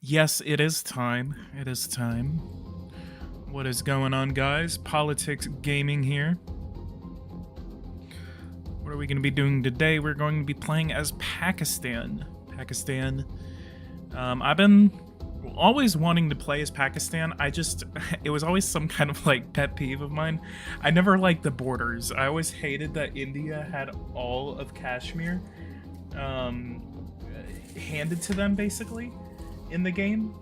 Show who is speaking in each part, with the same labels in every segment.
Speaker 1: Yes, it is time. It is time. What is going on, guys? Politics Gaming here. What are we going to be doing today? We're going to be playing as Pakistan. I've been always wanting to play as Pakistan. It was always some kind of like pet peeve of mine. I never liked the borders. I always hated that India had all of Kashmir handed to them basically in the game.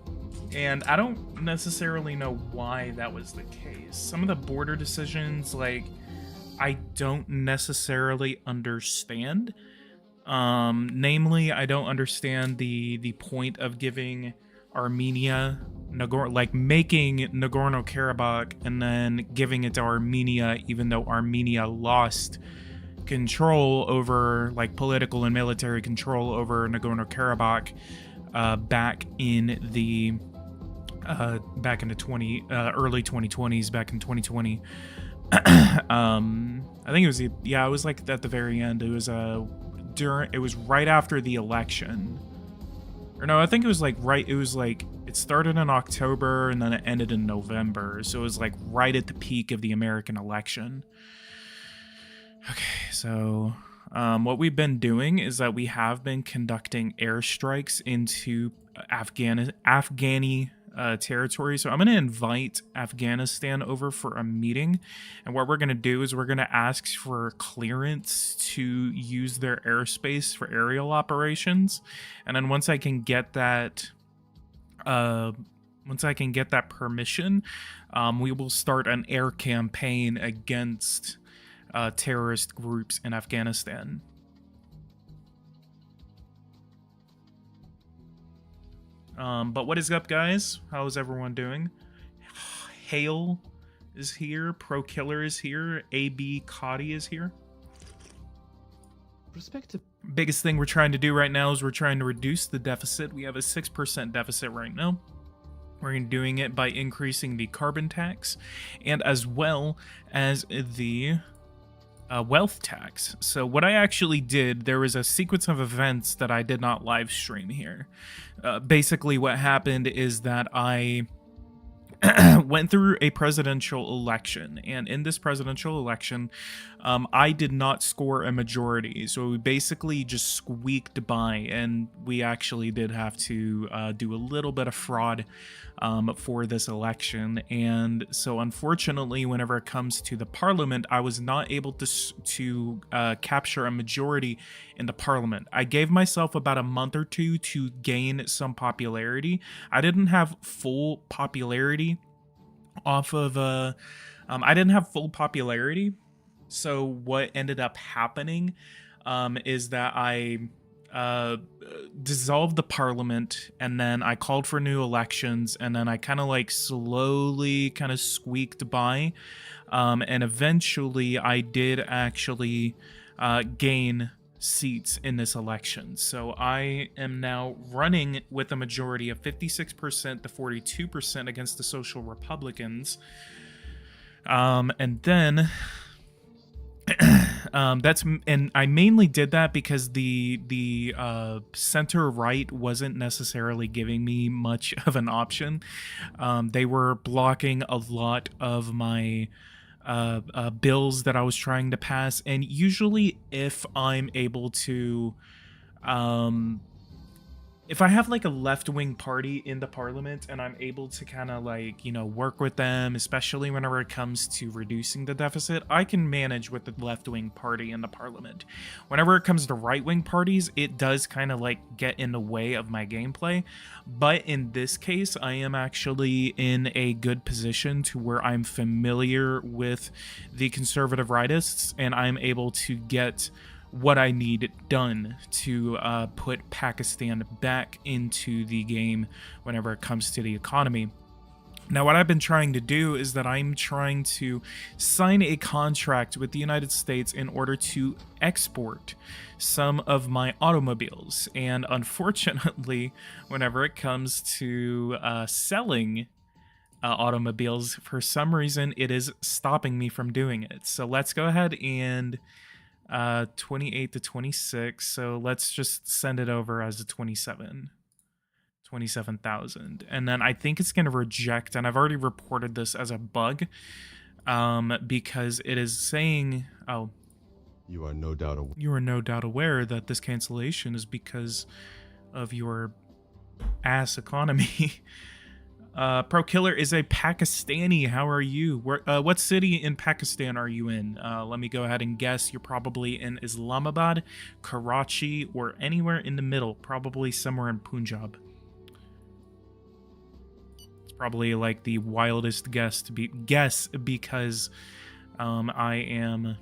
Speaker 1: And I don't necessarily know why that was the case. Some of the border decisions, like, I don't necessarily understand. Namely, I don't understand the point of giving Armenia, making Nagorno-Karabakh and then giving it to Armenia, even though Armenia lost control over, like, political and military control over Nagorno-Karabakh back in the early 2020s, back in 2020. I think it was like at the very end. It was right after the election. Or no, I think it was it started in October and then it ended in November. So it was like right at the peak of the American election. Okay, so what we've been doing is that we have been conducting airstrikes into Afghani territory. So I'm going to invite Afghanistan over for a meeting. And what we're going to do is we're going to ask for clearance to use their airspace for aerial operations. And then once I can get that permission, we will start an air campaign against terrorist groups in Afghanistan. But what is up, guys? How is everyone doing? Hale is here. Pro Killer is here. AB Cotty is here. Biggest thing we're trying to do right now is we're trying to reduce the deficit. We have a 6% deficit right now. We're doing it by increasing the carbon tax and as well as the wealth tax. So what I actually did, there was a sequence of events that I did not live stream here. Basically what happened is that I went through a presidential election, and in this presidential election, I did not score a majority, so we basically just squeaked by, and we actually did have to do a little bit of fraud for this election. And so unfortunately, whenever it comes to the parliament, I was not able to capture a majority in the parliament. I gave myself about a month or two to gain some popularity. I didn't have full popularity off of I didn't have full popularity. So what ended up happening is that I dissolved the parliament, and then I called for new elections, and then I kind of like slowly kind of squeaked by, and eventually I did actually gain seats in this election. So I am now running with a majority of 56% to 42% against the Social Republicans. And then and I mainly did that because the center right wasn't necessarily giving me much of an option. They were blocking a lot of my bills that I was trying to pass, and usually if I'm able to if I have like a left-wing party in the parliament and I'm able to kind of like, you know, work with them, especially whenever it comes to reducing the deficit, I can manage with the left-wing party in the parliament. Whenever it comes to right-wing parties, it does kind of like get in the way of my gameplay. But in this case, I am actually in a good position to where I'm familiar with the conservative rightists, and I'm able to get what I need done to put Pakistan back into the game whenever it comes to the economy. Now, what I've been trying to do is that I'm trying to sign a contract with the United States in order to export some of my automobiles. And unfortunately, whenever it comes to selling automobiles, for some reason, it is stopping me from doing it. So let's go ahead and 28 to 26. So let's just send it over as a 27. 27,000. And then I think it's going to reject, and I've already reported this as a bug, because it is saying, oh,
Speaker 2: you are no doubt
Speaker 1: aware that this cancellation is because of your ass economy. Pro Killer is a Pakistani. How are you? What city in Pakistan are you in? Let me go ahead and guess. You're probably in Islamabad, Karachi, or anywhere in the middle. Probably somewhere in Punjab. It's probably like the wildest guess because I am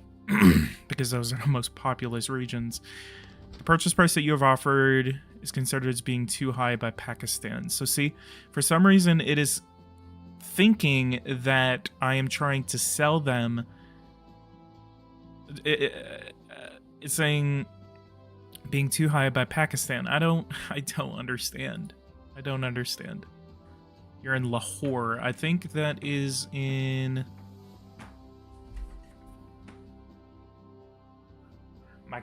Speaker 1: because those are the most populous regions. The purchase price that you have offered is considered as being too high by Pakistan. So see, for some reason it is thinking that I am trying to sell them. It's saying being too high by Pakistan. I don't understand. I don't understand. You're in Lahore. I think that is in... My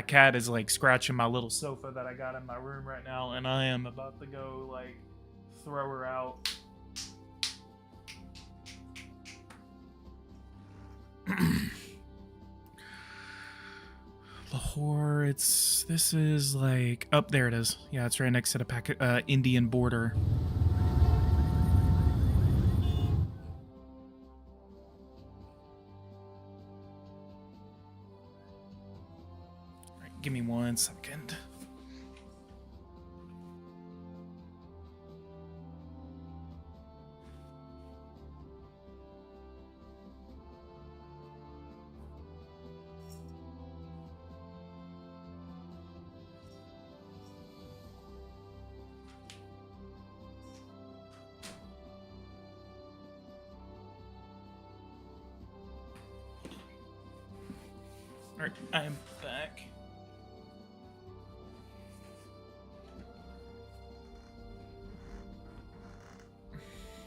Speaker 1: cat is like scratching my little sofa that I got in my room right now, and I am about to go like throw her out. Lahore, this is like, oh, there it is. Yeah, it's right next to the Indian border. Give me 1 second. All right, I am back.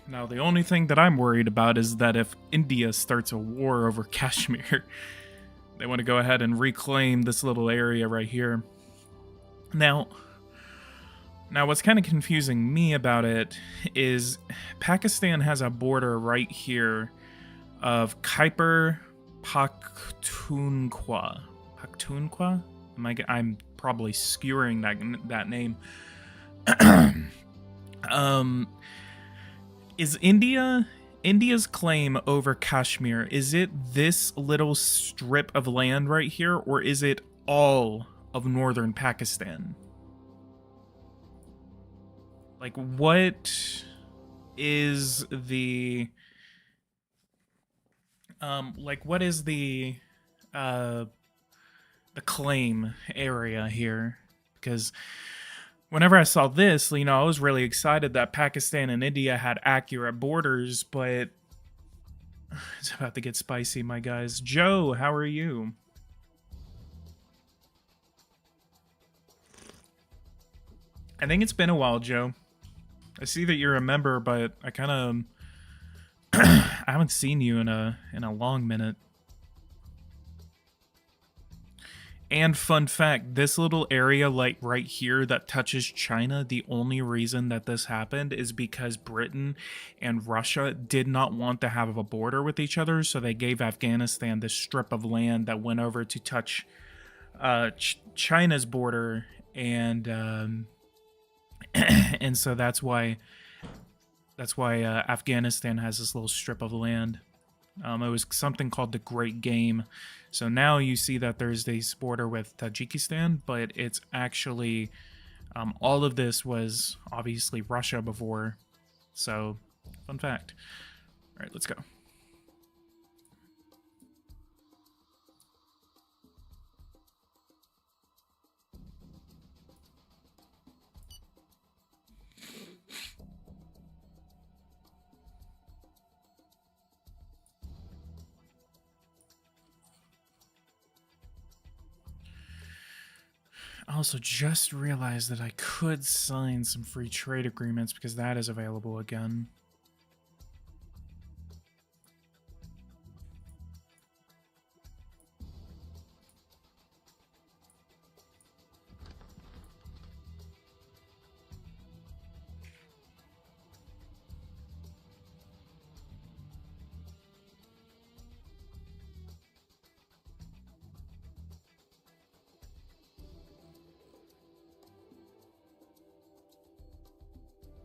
Speaker 1: Now, the only thing that I'm worried about is that if India starts a war over Kashmir, they want to go ahead and reclaim this little area right here. Now what's kind of confusing me about it is Pakistan has a border right here of Khyber Pakhtunkhwa. Pakhtunkhwa? I'm probably skewering that name. Is India's claim over Kashmir, is it this little strip of land right here, or is it all of northern Pakistan? Like, what is the claim area here? Because whenever I saw this, you know, I was really excited that Pakistan and India had accurate borders, but it's about to get spicy, my guys. Joe, how are you? I think it's been a while, Joe. I see that you're a member, but I kind of I haven't seen you in a long minute. And fun fact, this little area like right here that touches China, the only reason that this happened is because Britain and Russia did not want to have a border with each other, so they gave Afghanistan this strip of land that went over to touch China's border, and and so that's why Afghanistan has this little strip of land. It was something called the Great Game. So now you see that there's this border with Tajikistan, but it's actually all of this was obviously Russia before. So, fun fact. All right, let's go. I also just realized that I could sign some free trade agreements because that is available again.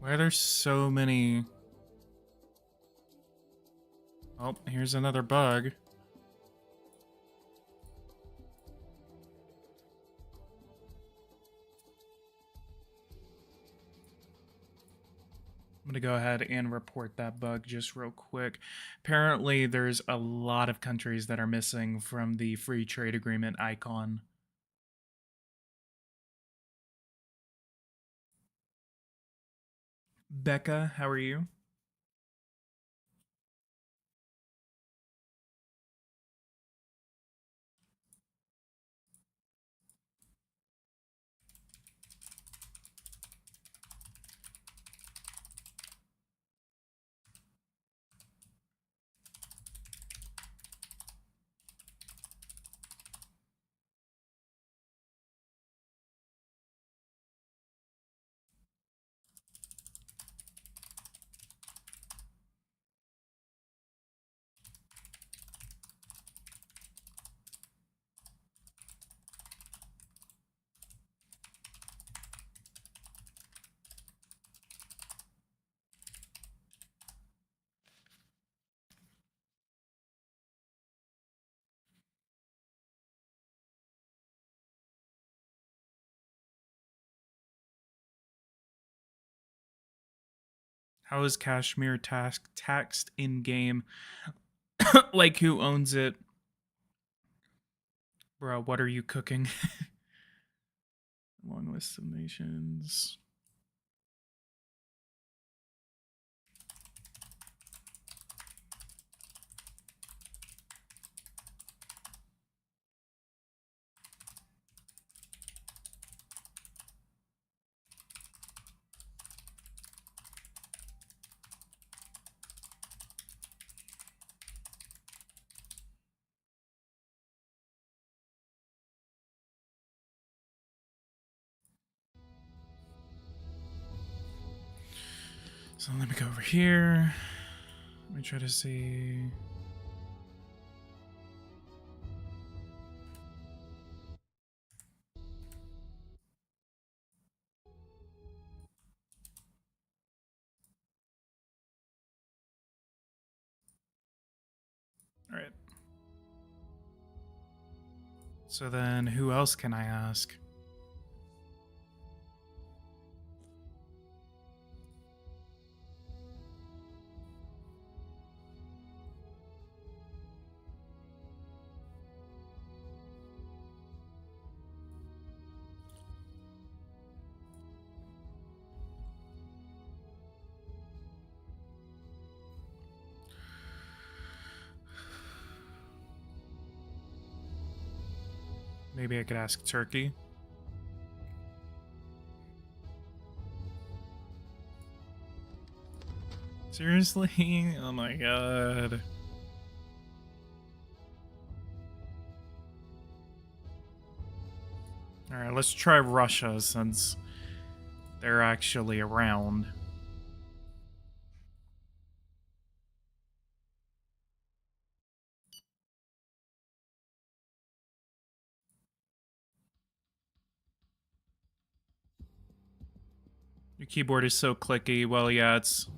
Speaker 1: Why are there so many? Oh, here's another bug. I'm gonna go ahead and report that bug just real quick. Apparently, there's a lot of countries that are missing from the free trade agreement icon. Becca, how are you? How is Kashmir taxed in game? Like, who owns it? Bro, what are you cooking? Long list of nations. So let me go over here. Let me try to see. All right. So then who else can I ask? Maybe I could ask Turkey. Seriously? Oh my god. Alright, let's try Russia since they're actually around. Your keyboard is so clicky. Well, yeah, it's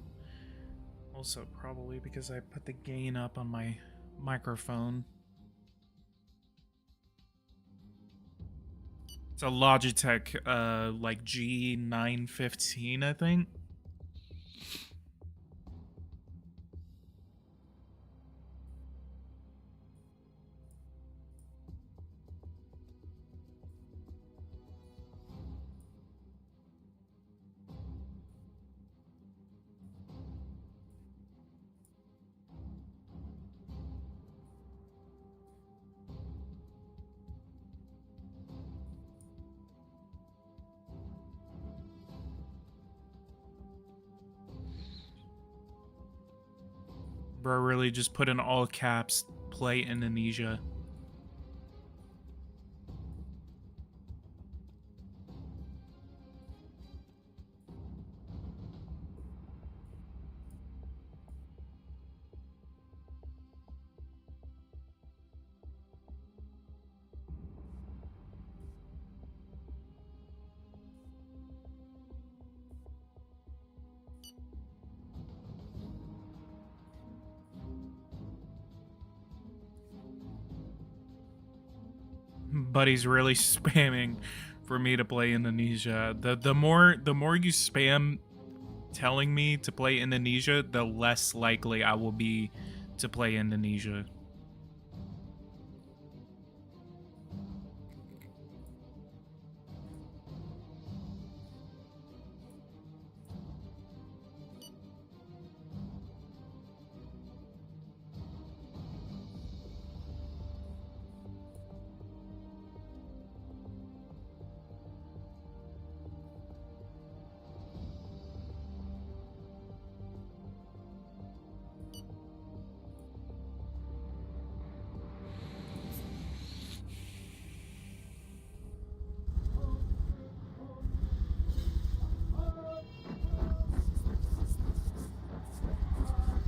Speaker 1: also probably because I put the gain up on my microphone. It's a Logitech, like G915, I think. Bro, really just put in all caps, play Indonesia. Buddy's really spamming for me to play Indonesia. The more you spam telling me to play Indonesia, the less likely I will be to play Indonesia.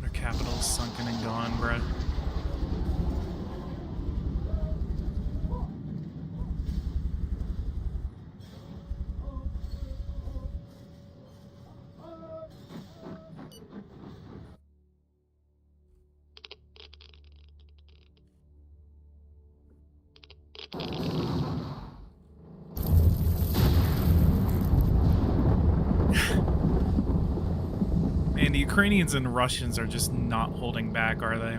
Speaker 1: Their capital's sunken and gone, bruh. Man, the Ukrainians and Russians are just not holding back, are they?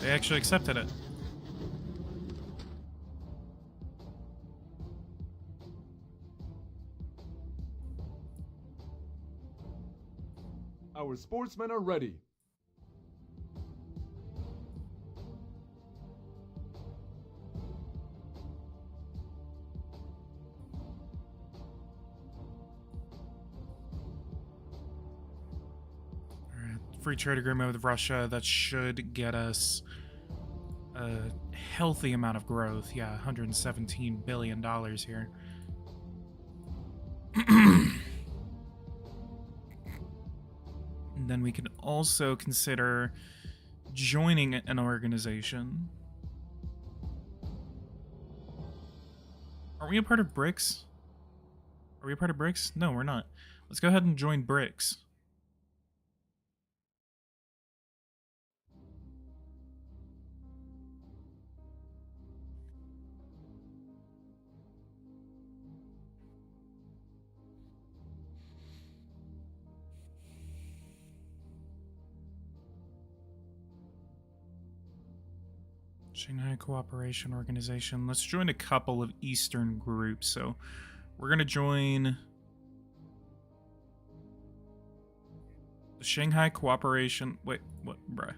Speaker 1: They actually accepted it.
Speaker 3: Our sportsmen are ready.
Speaker 1: Alright, free trade agreement with Russia, that should get us a healthy amount of growth. Yeah, $117 billion here. And then we can also consider joining an organization. Are we a part of BRICS? Are we a part of BRICS? No, we're not. Let's go ahead and join BRICS. Shanghai Cooperation Organization. Let's join a couple of Eastern groups. So we're going to join the Shanghai Cooperation. Wait, what, bruh?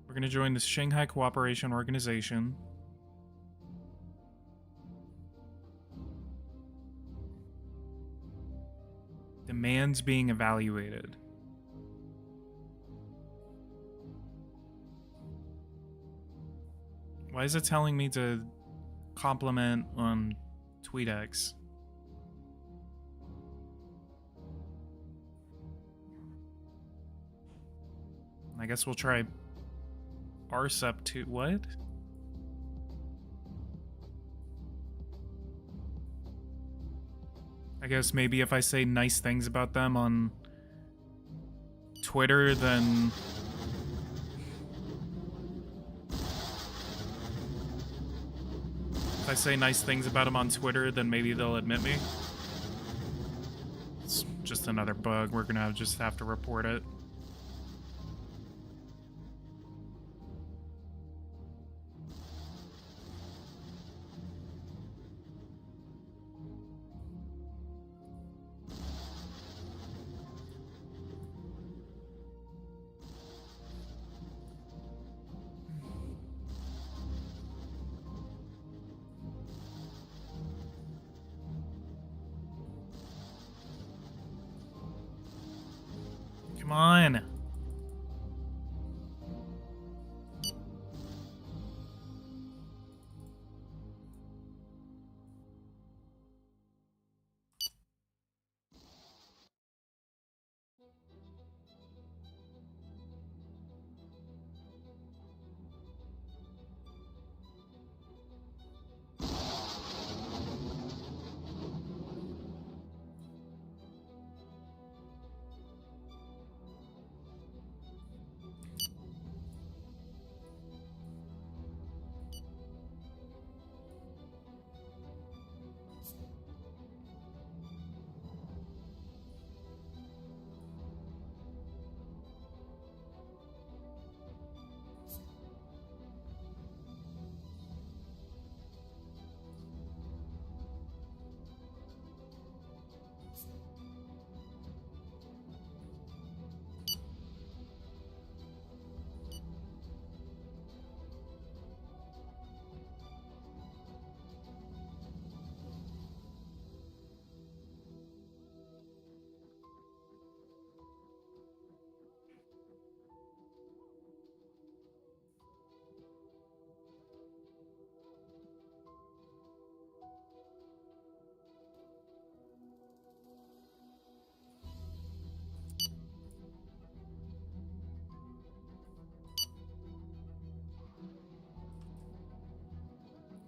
Speaker 1: We're going to join the Shanghai Cooperation Organization. Demands being evaluated. Why is it telling me to compliment on TweetX? I guess we'll try RSUP to what? I guess maybe if I say nice things about them on Twitter, then if I say nice things about them on Twitter, then maybe they'll admit me. It's just another bug. We're gonna just have to report it. Come on.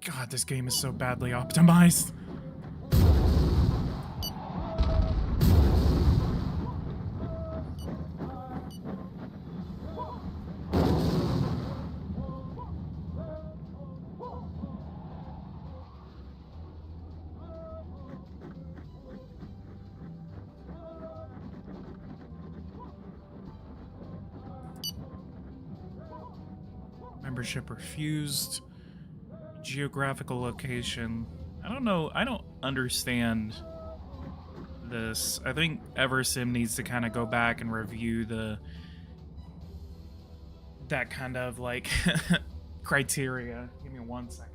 Speaker 1: God, this game is so badly optimized. Membership refused. Geographical location. I don't know. I don't understand this. I think Eversim needs to kind of go back and review that kind of like criteria. Give me 1 second.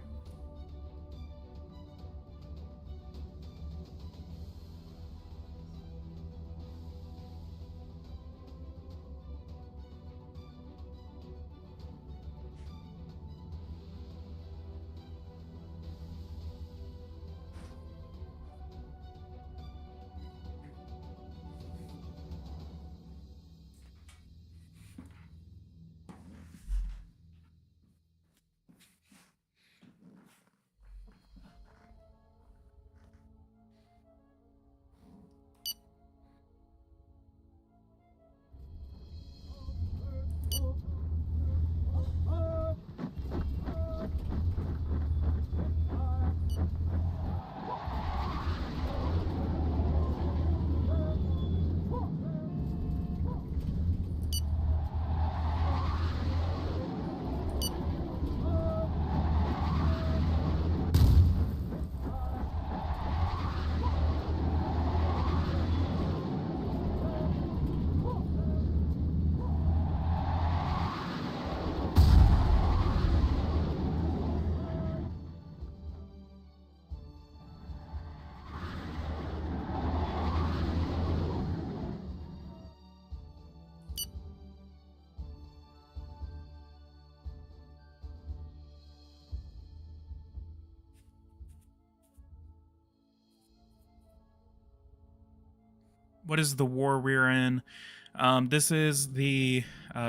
Speaker 1: What is the war we're in? This is the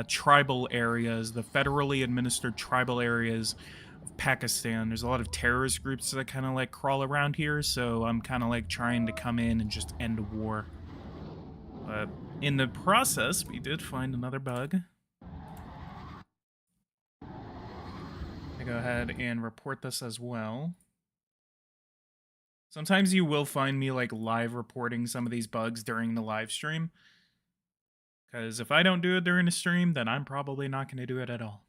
Speaker 1: tribal areas, the federally administered tribal areas of Pakistan. There's a lot of terrorist groups that kind of like crawl around here, so I'm kind of like trying to come in and just end a war. But in the process, we did find another bug. I go ahead and report this as well. Sometimes you will find me like live reporting some of these bugs during the live stream. Because if I don't do it during the stream, then I'm probably not going to do it at all.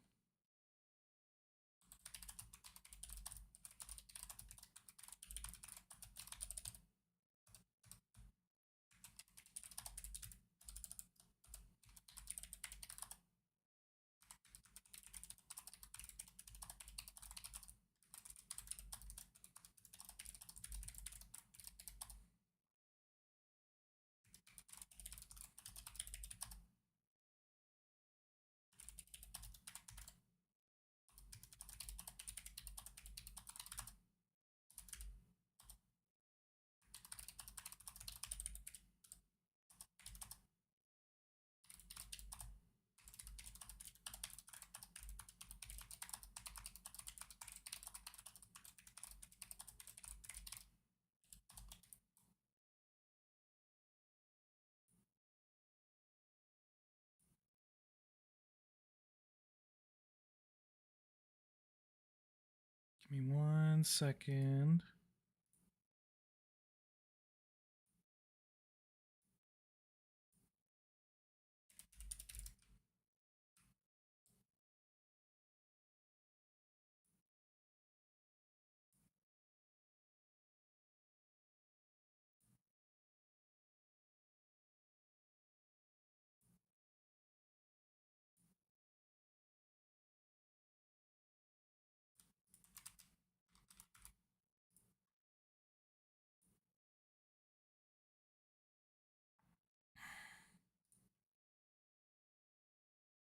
Speaker 1: Give me 1 second.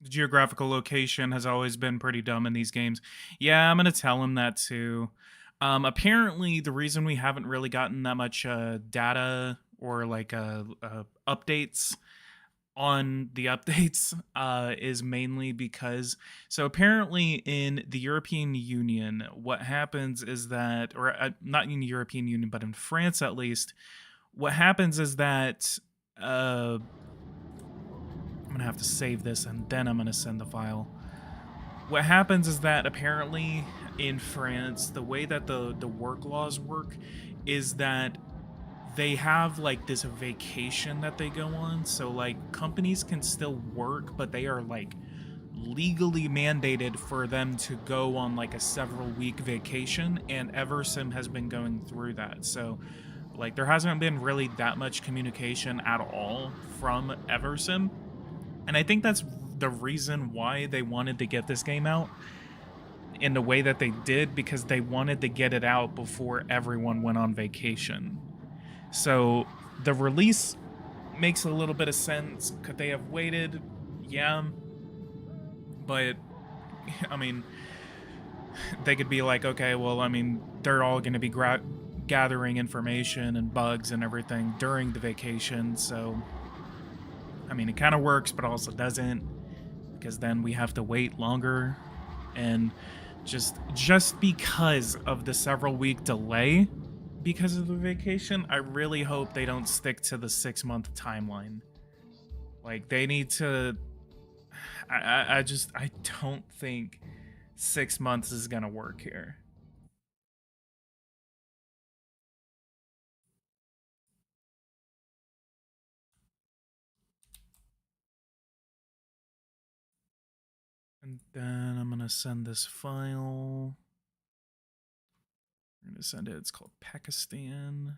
Speaker 1: The geographical location has always been pretty dumb in these games. Yeah, I'm gonna tell him that too. Apparently, the reason we haven't really gotten that much data or like updates on the updates is mainly because, so apparently in the European Union, what happens is that, or not in the European Union, but in France at least, what happens is that I'm gonna have to save this and then I'm gonna send the file. What happens is that apparently in France, the way that the work laws work is that they have like this vacation that they go on. So like companies can still work, but they are like legally mandated for them to go on like a several week vacation, and Eversim has been going through that. So like there hasn't been really that much communication at all from Eversim. And I think that's the reason why they wanted to get this game out in the way that they did, because they wanted to get it out before everyone went on vacation. So the release makes a little bit of sense. Could they have waited? Yeah. But, I mean, they could be like, okay, well, I mean, they're all going to be gathering information and bugs and everything during the vacation. So, I mean, it kind of works, but also doesn't, because then we have to wait longer. And just because of the several week delay because of the vacation, I really hope they don't stick to the 6-month timeline. Like, they need to. I don't think 6 months is gonna work here. And then I'm gonna send this file. We're gonna send it. It's called Pakistan.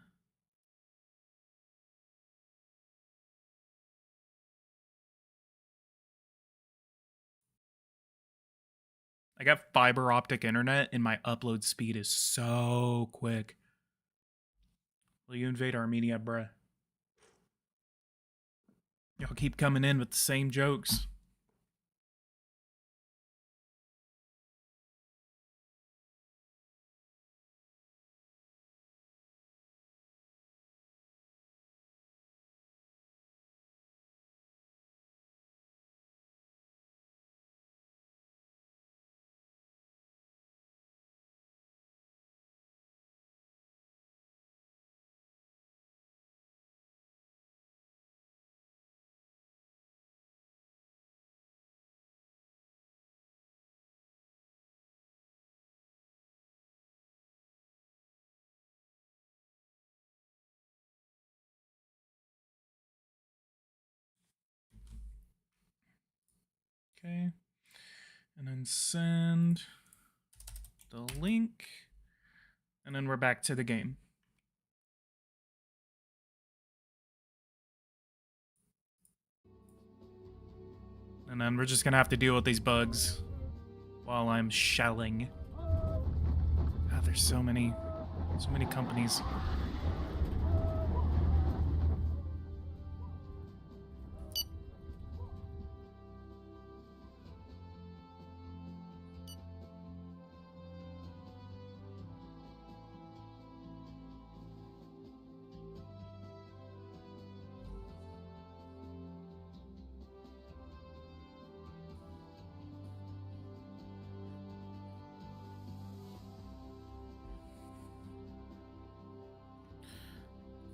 Speaker 1: I got fiber optic internet and my upload speed is so quick. Will you invade Armenia, bruh? Y'all keep coming in with the same jokes. Okay. And then send the link. And then we're back to the game. And then we're just gonna have to deal with these bugs while I'm shelling. God, there's so many companies.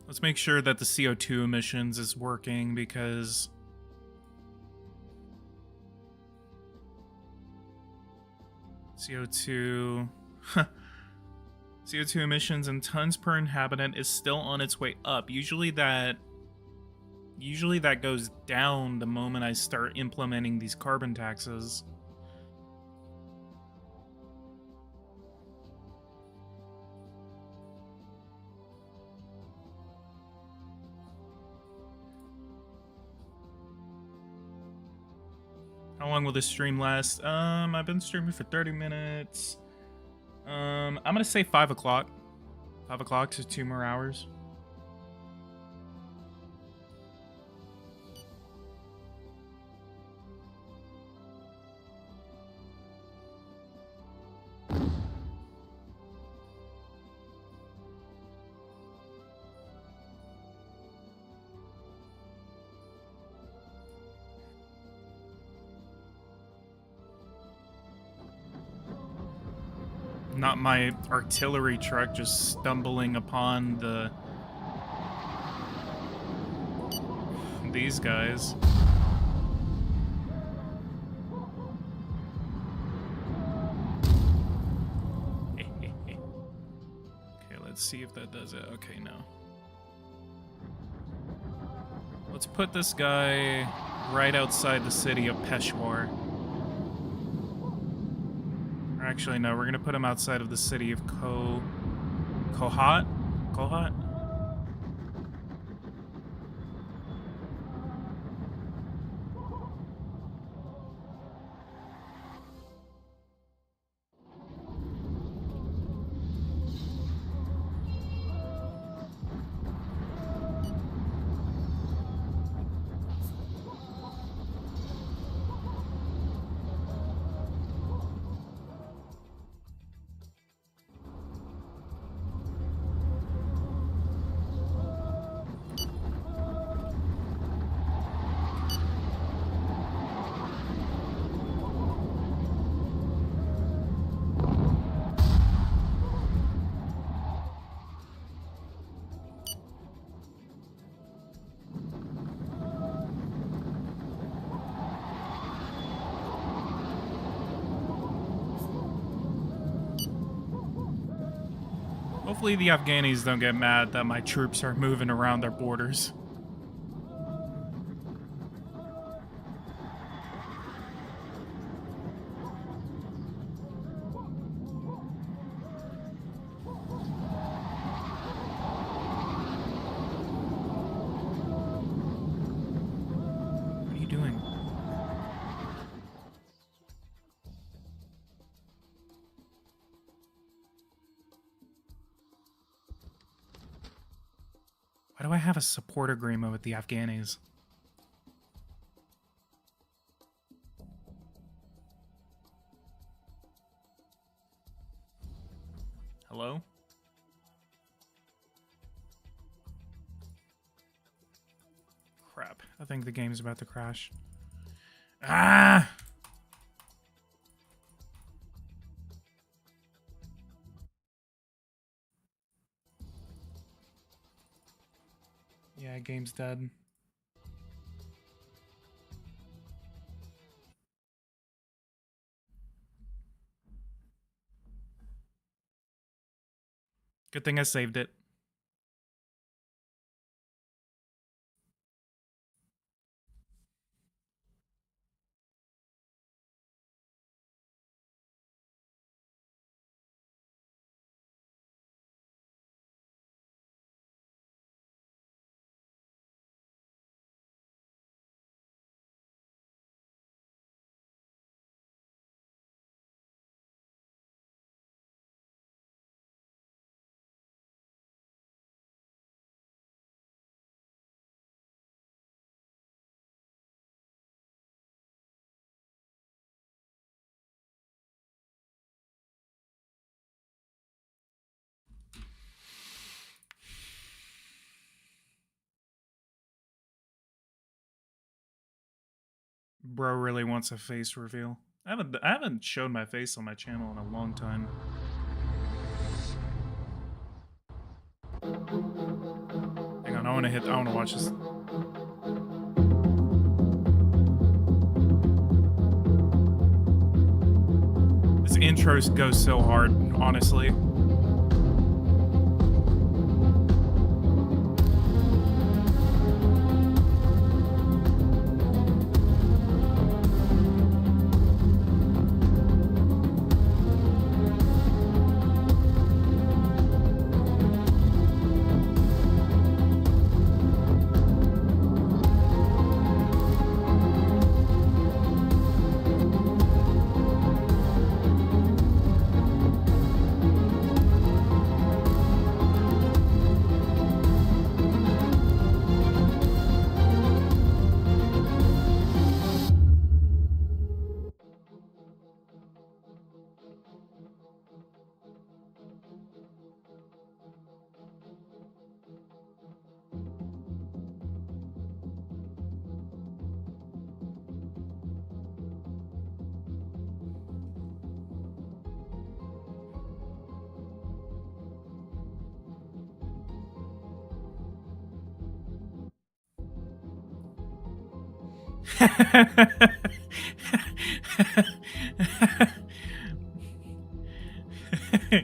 Speaker 1: Let's make sure that the CO2 emissions is working, because CO2 CO2 emissions in tons per inhabitant is still on its way up. Usually that goes down the moment I start implementing these carbon taxes. How long will this stream last? I've been streaming for 30 minutes. I'm gonna say 5 o'clock. 5 o'clock, so 2 more hours. not my artillery truck just stumbling upon these guys. Okay, let's see if that does it. Okay, no. Let's put this guy right outside the city of Peshawar. Or actually, no, we're gonna put him outside of the city of Kohat? Kohat? Hopefully the Afghanis don't get mad that my troops are moving around their borders. What are you doing? Why do I have a support agreement with the Afghanis? Hello? Crap. I think the game's about to crash. Ah! Yeah, game's dead. Good thing I saved it. Bro really wants a face reveal. I haven't shown my face on my channel in a long time. Hang on, I wanna watch this. This intro goes so hard, honestly.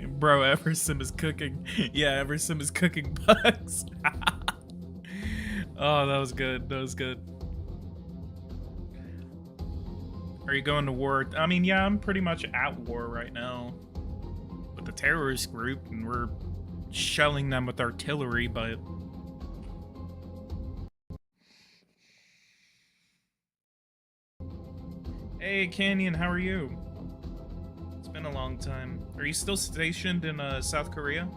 Speaker 1: Bro, Eversim is cooking. Yeah, Eversim is cooking bugs. Oh, that was good. That was good. Are you going to war? I mean, yeah, I'm pretty much at war right now with the terrorist group, and we're shelling them with artillery, but... Hey, Canyon, how are you? It's been a long time. Are you still stationed in South Korea?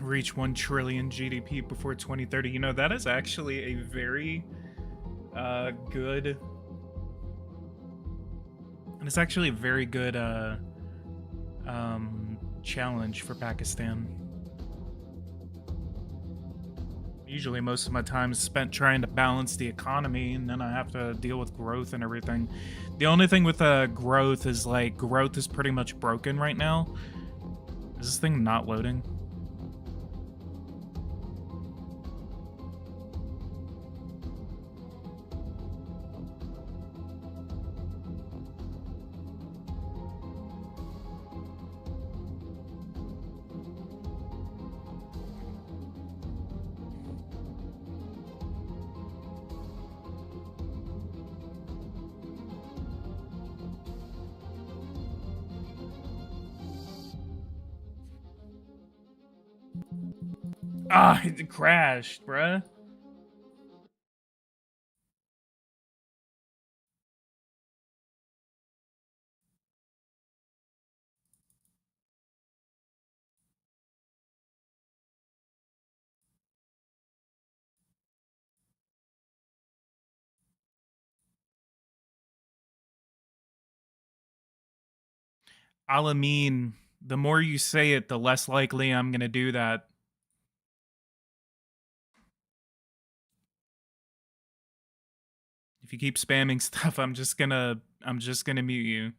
Speaker 1: Reach 1 trillion GDP before 2030. You know, that is actually a very good... And it's actually a very good challenge for Pakistan. Usually most of my time is spent trying to balance the economy, and then I have to deal with growth and everything. The only thing with growth is, like, growth is pretty much broken right now. Is this thing not loading? Ah, it crashed, bruh. Alameen, the more you say it, the less likely I'm gonna do that. If you keep spamming stuff, I'm just gonna mute you.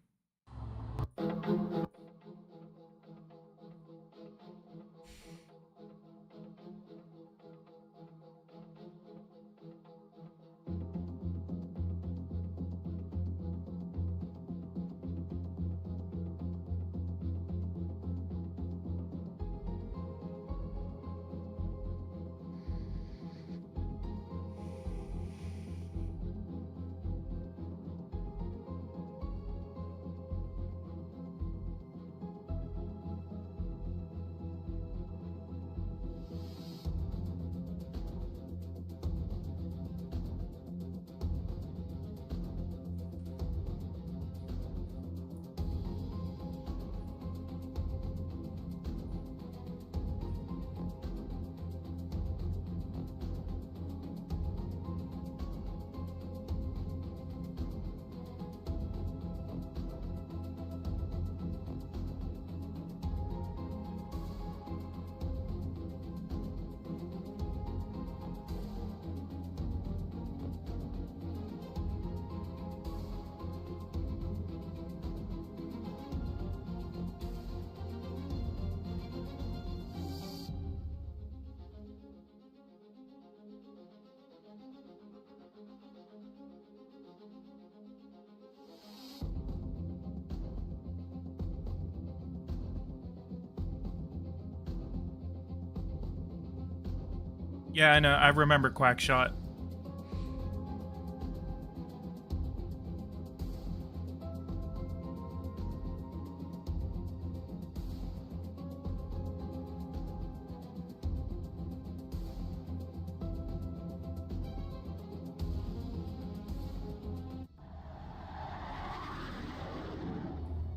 Speaker 1: Yeah, I know. I remember Quackshot.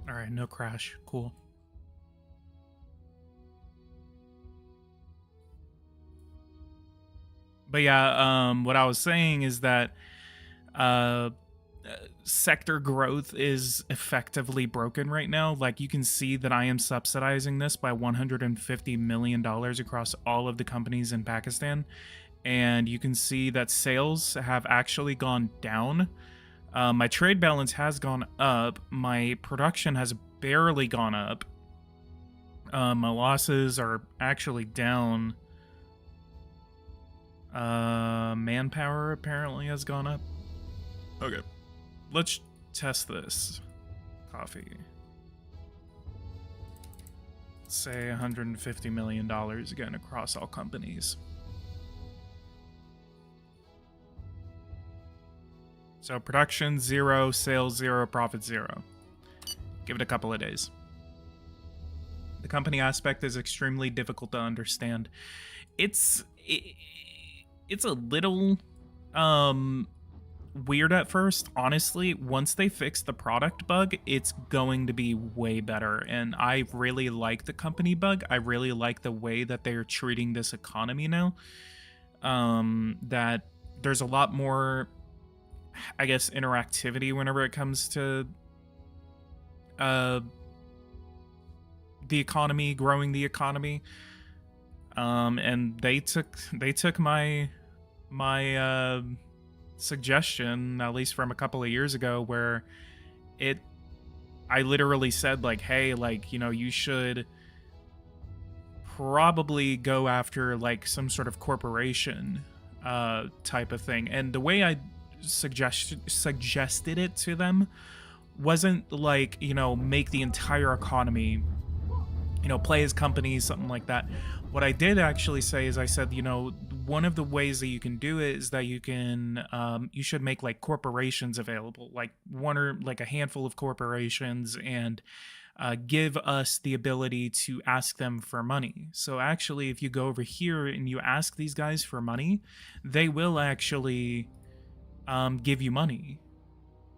Speaker 1: All right, no crash. Cool. But yeah, what I was saying is that sector growth is effectively broken right now. Like, you can see that I am subsidizing this by $150 million across all of the companies in Pakistan. And you can see that sales have actually gone down. My trade balance has gone up. My production has barely gone up. My losses are actually down. Manpower apparently has gone up. Okay, let's test this. Coffee. Let's say $150 million again across all companies. So production 0, sales 0, profit 0. Give it a couple of days. The company aspect is extremely difficult to understand. It's a little weird at first. Honestly, once they fix the product bug, it's going to be way better. And I really like the company bug. I really like the way that they're treating this economy now. That there's a lot more, I guess, interactivity whenever it comes to the economy, growing the economy. And they took my suggestion, at least from a couple of years ago, where I literally said, like, hey, like, you know, you should probably go after like some sort of corporation type of thing. And the way I suggested it to them wasn't like, you know, make the entire economy, you know, play as companies, something like that. What I did actually say is I said, you know, one of the ways that you can do it is that you can, you should make like corporations available, like one or like a handful of corporations, and give us the ability to ask them for money. So actually, if you go over here and you ask these guys for money, they will actually give you money.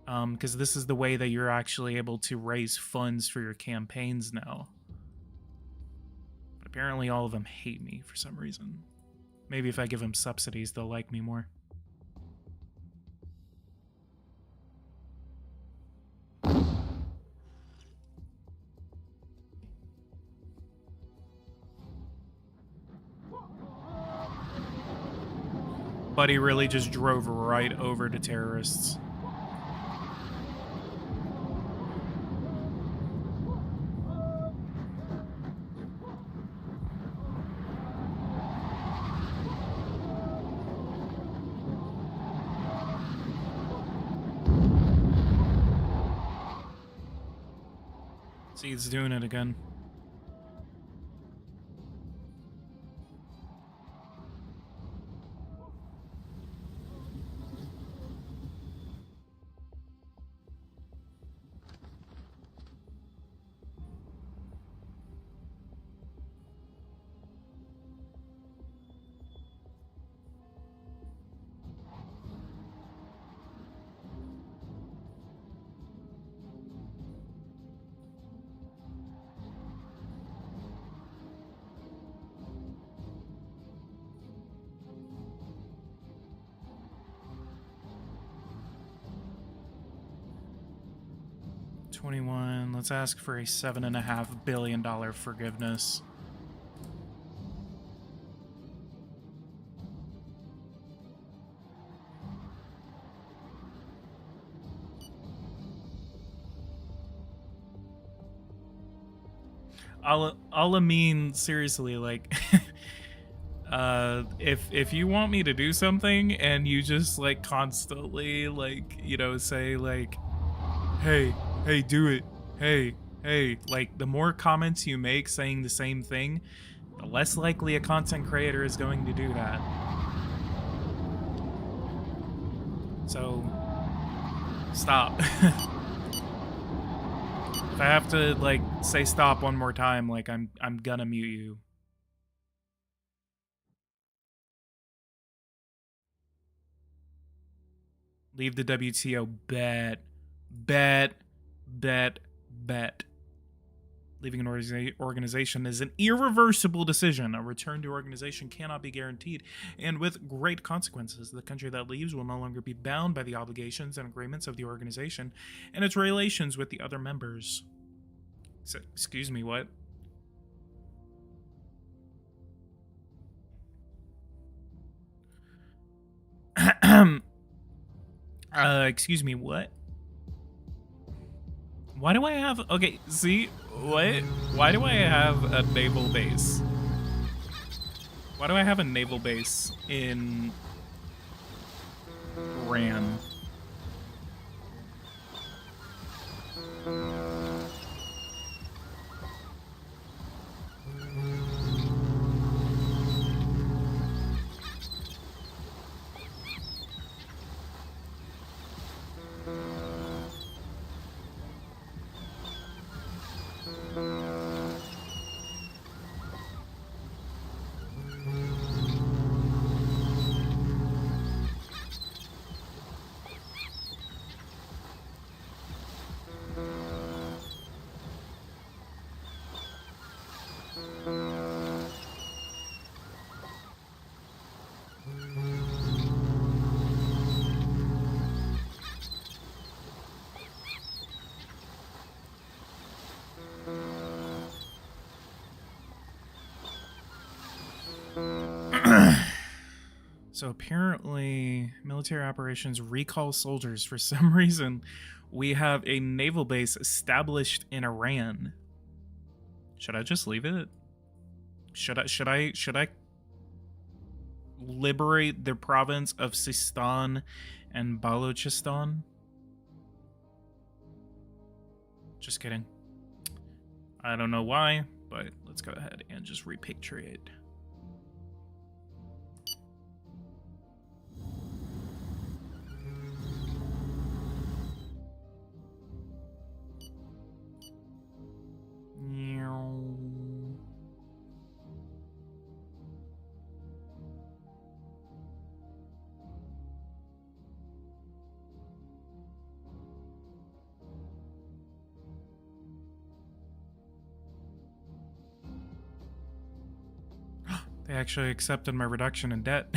Speaker 1: Because this is the way that you're actually able to raise funds for your campaigns now. But apparently all of them hate me for some reason. Maybe if I give them subsidies, they'll like me more. Buddy really just drove right over to terrorists. See, it's doing it again. Let's ask for a $7.5 billion forgiveness. Al-Amin, seriously, like, if you want me to do something and you just like constantly like, you know, say like, hey, do it. Hey, like, the more comments you make saying the same thing, the less likely a content creator is going to do that. So, stop. If I have to, like, say stop one more time, like, I'm gonna mute you. Leave the WTO. Bet. Leaving an organization is an irreversible decision. A return to organization cannot be guaranteed, and with great consequences. The country that leaves will no longer be bound by the obligations and agreements of the organization and its relations with the other members. Excuse me, what? Excuse me, what? Why do I have... Okay, see? What? Why do I have a naval base? Why do I have a naval base in... Ran? So apparently, military operations recall soldiers. For some reason, we have a naval base established in Iran. Should I just leave it? Should I liberate the province of Sistan and Balochistan? Just kidding. I don't know why, but let's go ahead and just repatriate. They actually accepted my reduction in debt.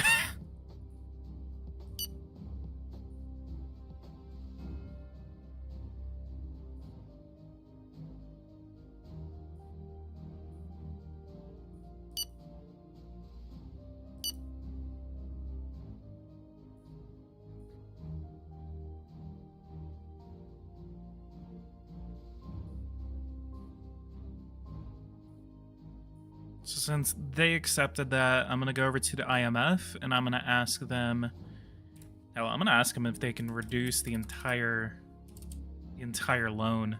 Speaker 1: So since they accepted that, I'm going to go over to the IMF and I'm going to ask them... Hell, I'm going to ask them if they can reduce the entire loan.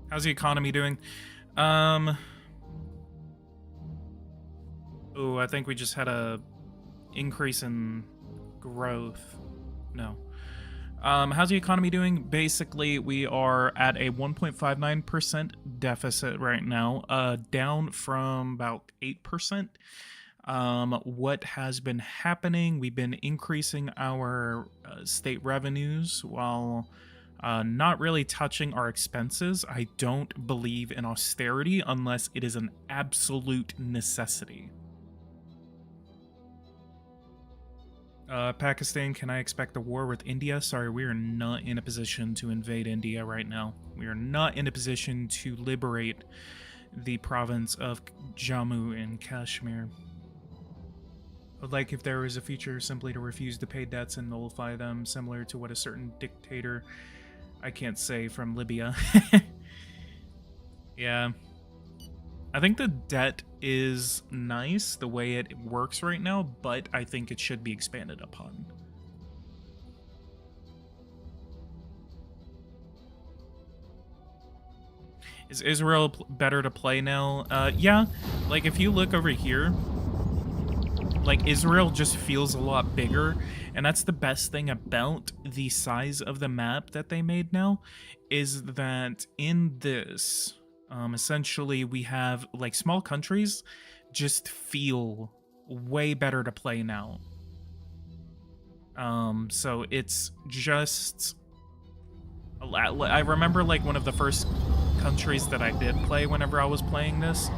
Speaker 1: How's the economy doing? Oh, I think we just had a increase in growth. No. How's the economy doing? Basically, we are at a 1.59% deficit right now, down from about 8%. What has been happening? We've been increasing our state revenues while not really touching our expenses. I don't believe in austerity unless it is an absolute necessity. Pakistan, can I expect a war with India? Sorry, we are not in a position to invade India right now. We are not in a position to liberate the province of Jammu and Kashmir. I would like if there was a feature simply to refuse to pay debts and nullify them, similar to what a certain dictator, I can't say, from Libya. Yeah. I think the debt is nice the way it works right now, but I think it should be expanded upon. Is Israel better to play now? Yeah. Like, if you look over here, like, Israel just feels a lot bigger, and that's the best thing about the size of the map that they made now, is that in this, essentially we have, like, small countries just feel way better to play now. So it's just... I remember, like, one of the first countries that I did play whenever I was playing this.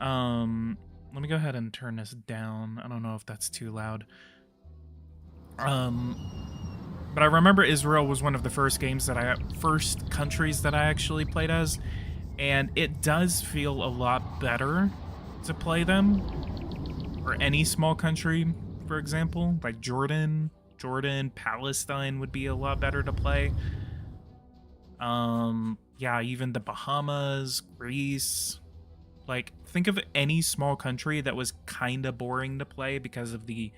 Speaker 1: Let me go ahead and turn this down. I don't know if that's too loud. But I remember Israel was one of the first countries that I actually played as, and it does feel a lot better to play them. Or any small country, for example, like Jordan, Palestine would be a lot better to play. Yeah, even the Bahamas, Greece. Like, think of any small country that was kind of boring to play because of the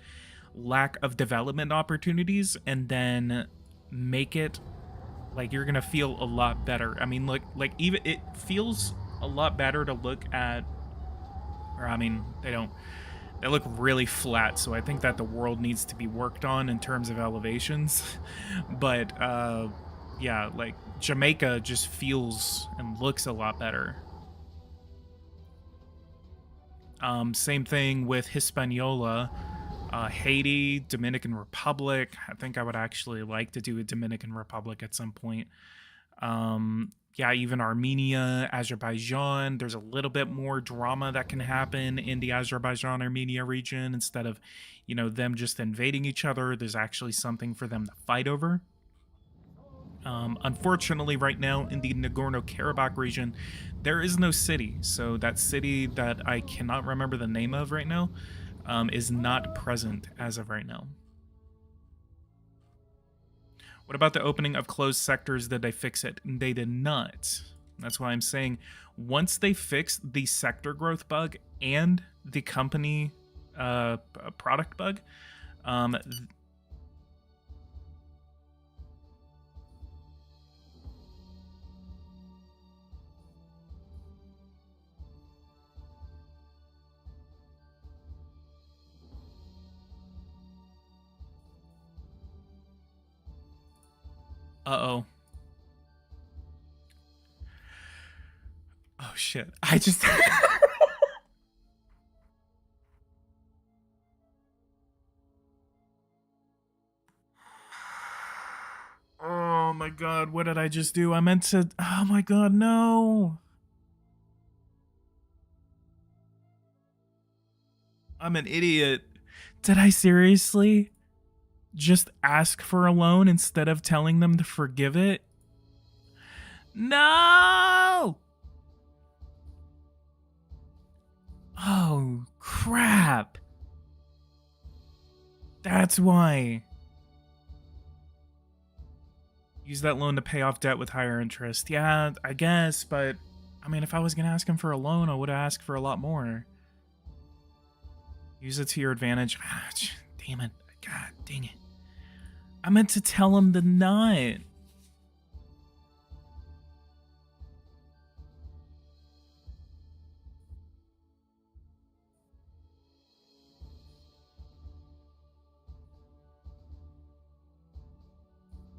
Speaker 1: lack of development opportunities, and then make it like you're gonna feel a lot better. I mean, like even it feels a lot better to look at, or I mean, they look really flat, so I think that the world needs to be worked on in terms of elevations. But yeah, like Jamaica just feels and looks a lot better. Same thing with Hispaniola, Haiti, Dominican Republic. I think I would actually like to do a Dominican Republic at some point. Yeah, even Armenia, Azerbaijan. There's a little bit more drama that can happen in the Azerbaijan-Armenia region instead of, you know, them just invading each other. There's actually something for them to fight over. Unfortunately, right now in the Nagorno-Karabakh region, there is no city. So that city that I cannot remember the name of right now is not present as of right now. What about the opening of closed sectors? Did they fix it? They did not. That's why I'm saying once they fix the sector growth bug and the company product bug, uh-oh. Oh, shit. I just... Oh, my God. What did I just do? I meant to... Oh, my God, no. I'm an idiot. Did I seriously just ask for a loan instead of telling them to forgive it? No! Oh, crap. That's why. Use that loan to pay off debt with higher interest. Yeah, I guess, but I mean, if I was going to ask him for a loan, I would have asked for a lot more. Use it to your advantage. Damn it. God dang it. I meant to tell him to not.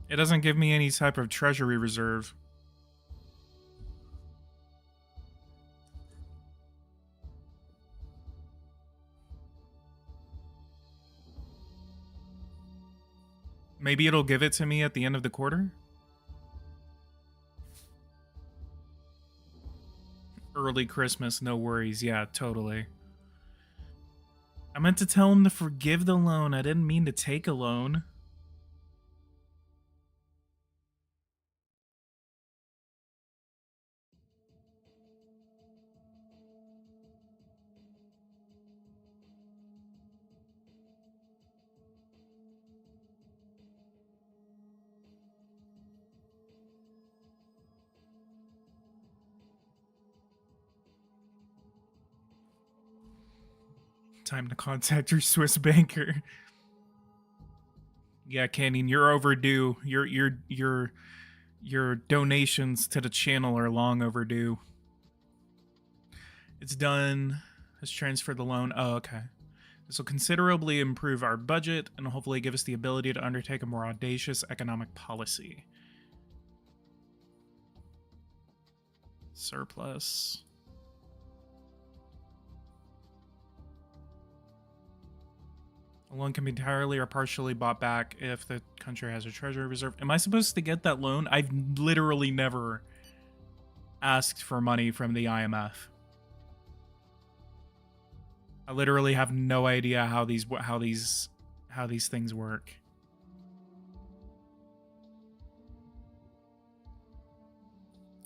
Speaker 1: It doesn't give me any type of treasury reserve. Maybe it'll give it to me at the end of the quarter? Early Christmas, no worries. Yeah, totally. I meant to tell him to forgive the loan. I didn't mean to take a loan. Time to contact your Swiss banker. Yeah, Canyon, you're overdue. You're Your donations to the channel are long overdue. It's done. Let's transfer the loan. Oh, okay. This will considerably improve our budget and hopefully give us the ability to undertake a more audacious economic policy. Surplus. A loan can be entirely or partially bought back if the country has a treasury reserve. Am I supposed to get that loan? I've literally never asked for money from the IMF. I literally have no idea how these things work.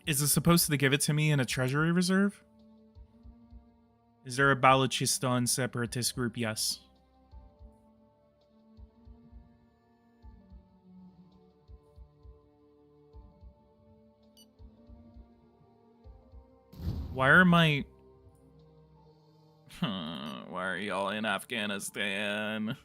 Speaker 1: Is it supposed to give it to me in a treasury reserve? Is there a Balochistan separatist group? Yes. Why are y'all in Afghanistan?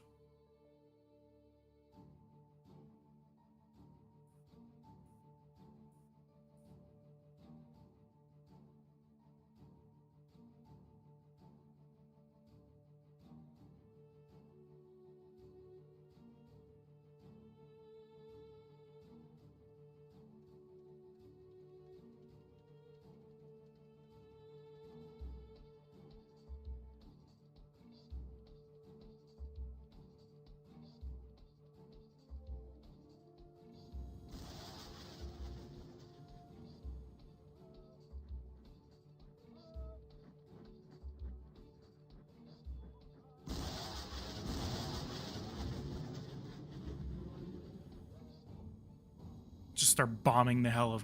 Speaker 1: Just start bombing the hell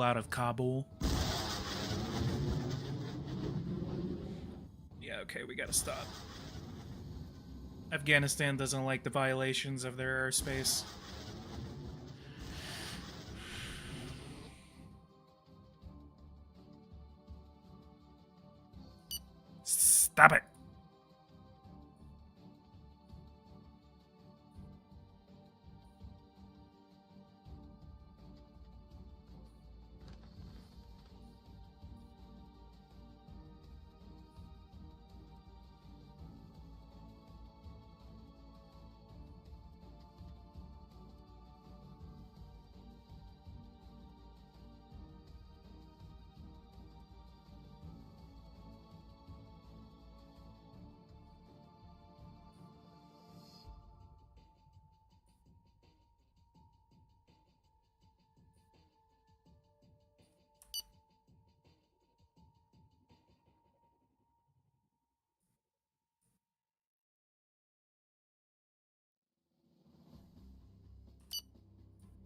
Speaker 1: out of Kabul. Yeah, okay, we gotta stop. Afghanistan doesn't like the violations of their airspace. Stop it.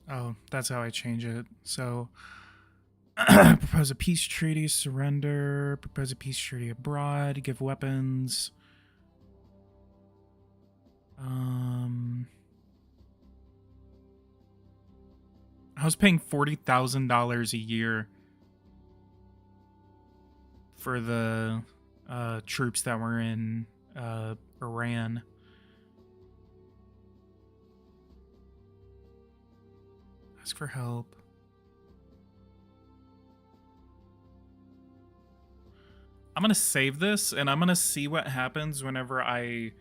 Speaker 1: Oh, that's how I change it. So, propose a peace treaty, surrender, propose a peace treaty abroad, give weapons. I was paying $40,000 a year for the troops that were in Iran. Ask for help. I'm gonna save this and I'm gonna see what happens whenever I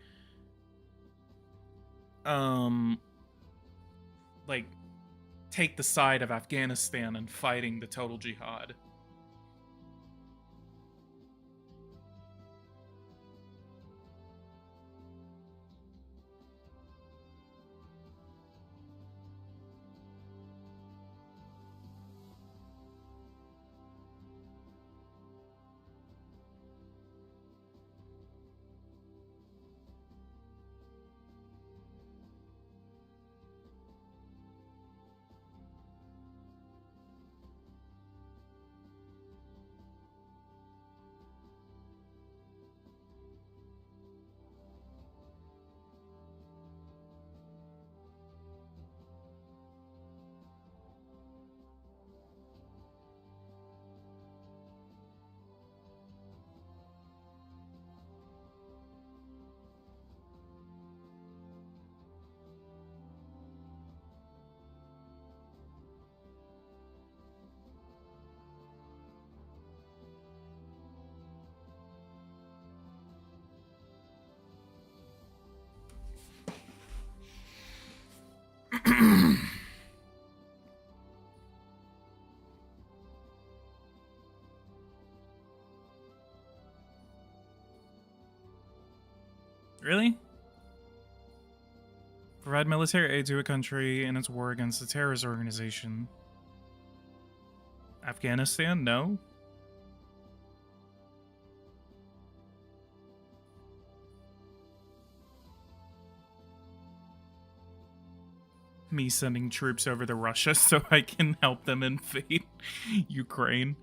Speaker 1: like take the side of Afghanistan and fighting the total jihad. Really? Provide military aid to a country in its war against a terrorist organization. Afghanistan? No. Me sending troops over to Russia so I can help them invade Ukraine.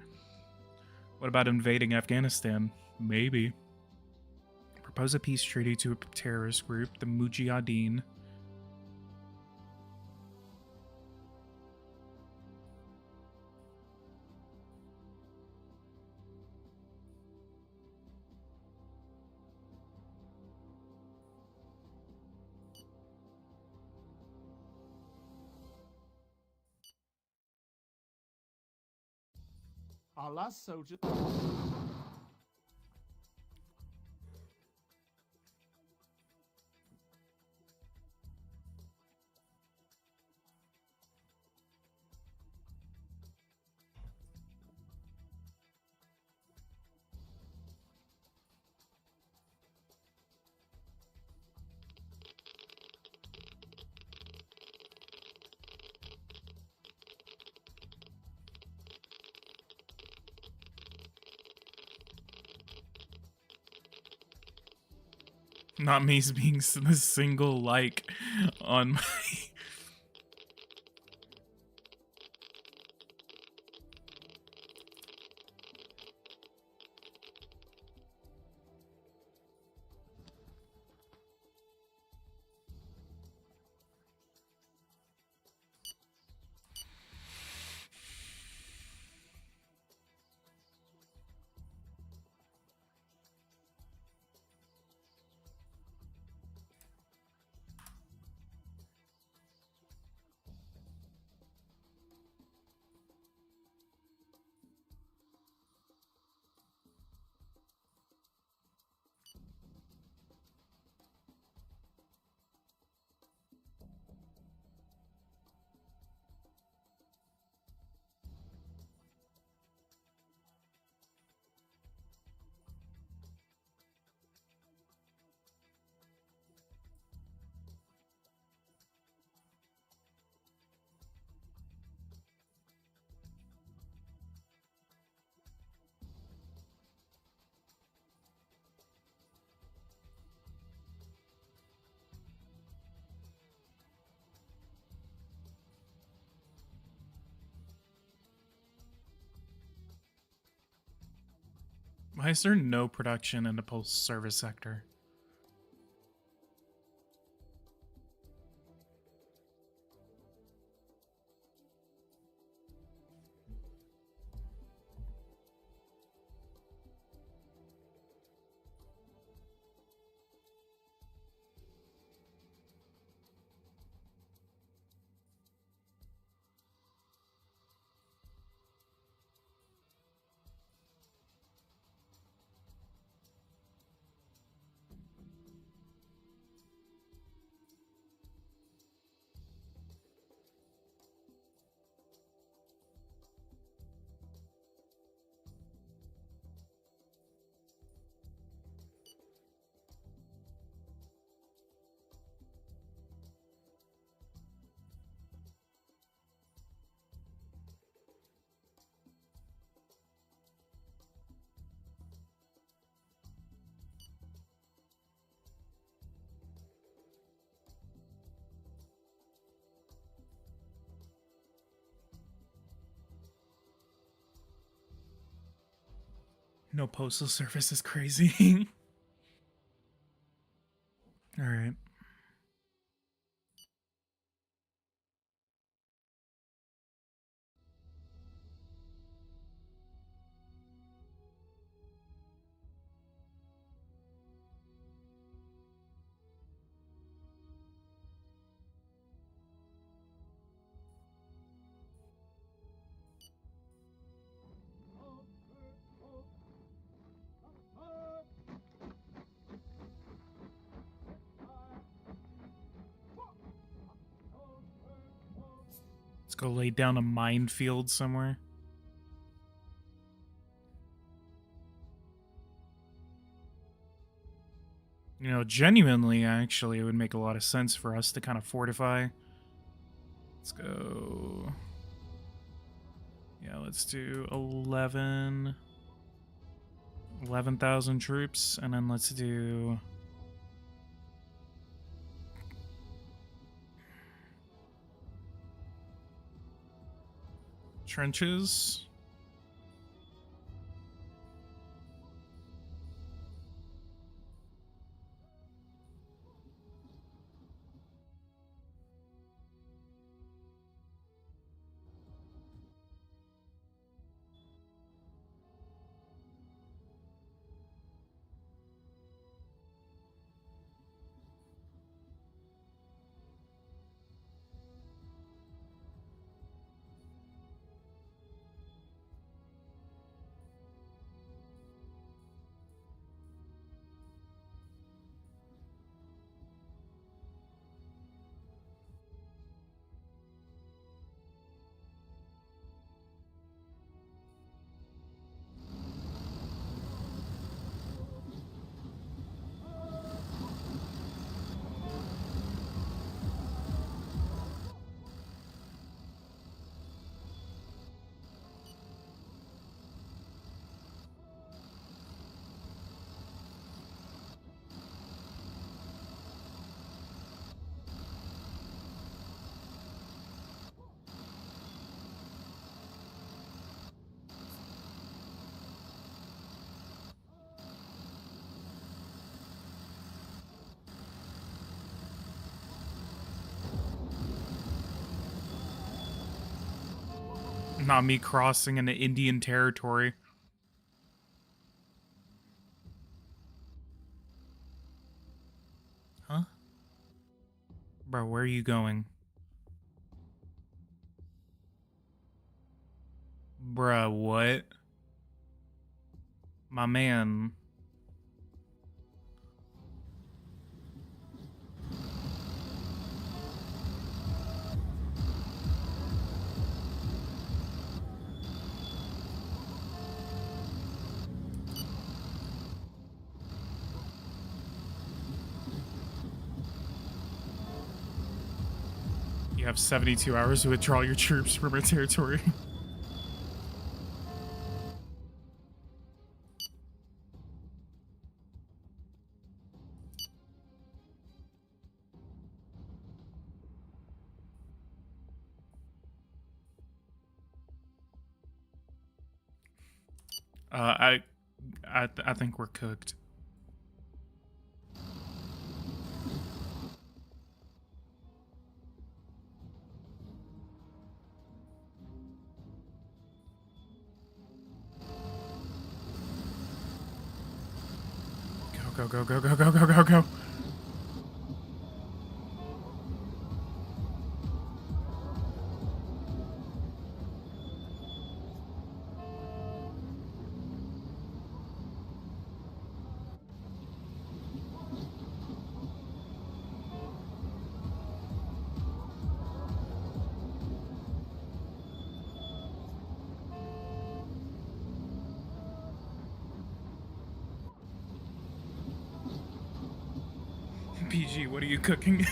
Speaker 1: What about invading Afghanistan? Maybe. Propose a peace treaty to a terrorist group, the Mujahideen.
Speaker 3: Our last soldier.
Speaker 1: Not me being the single like on my... Why is there no production in the postal service sector? No postal service is crazy. All right. Let's go lay down a minefield somewhere. You You know, genuinely, actually, it would make a lot of sense for us to kind of fortify. Let's go. Yeah, let's do 11,000 troops, and then let's do trenches. Not me crossing into Indian territory. Huh? Bro, where are you going? Bruh, what? My man. You have 72 hours to withdraw your troops from our territory. I think we're cooked. Go, go, go, go, go, go, go, go. PG, what are you cooking?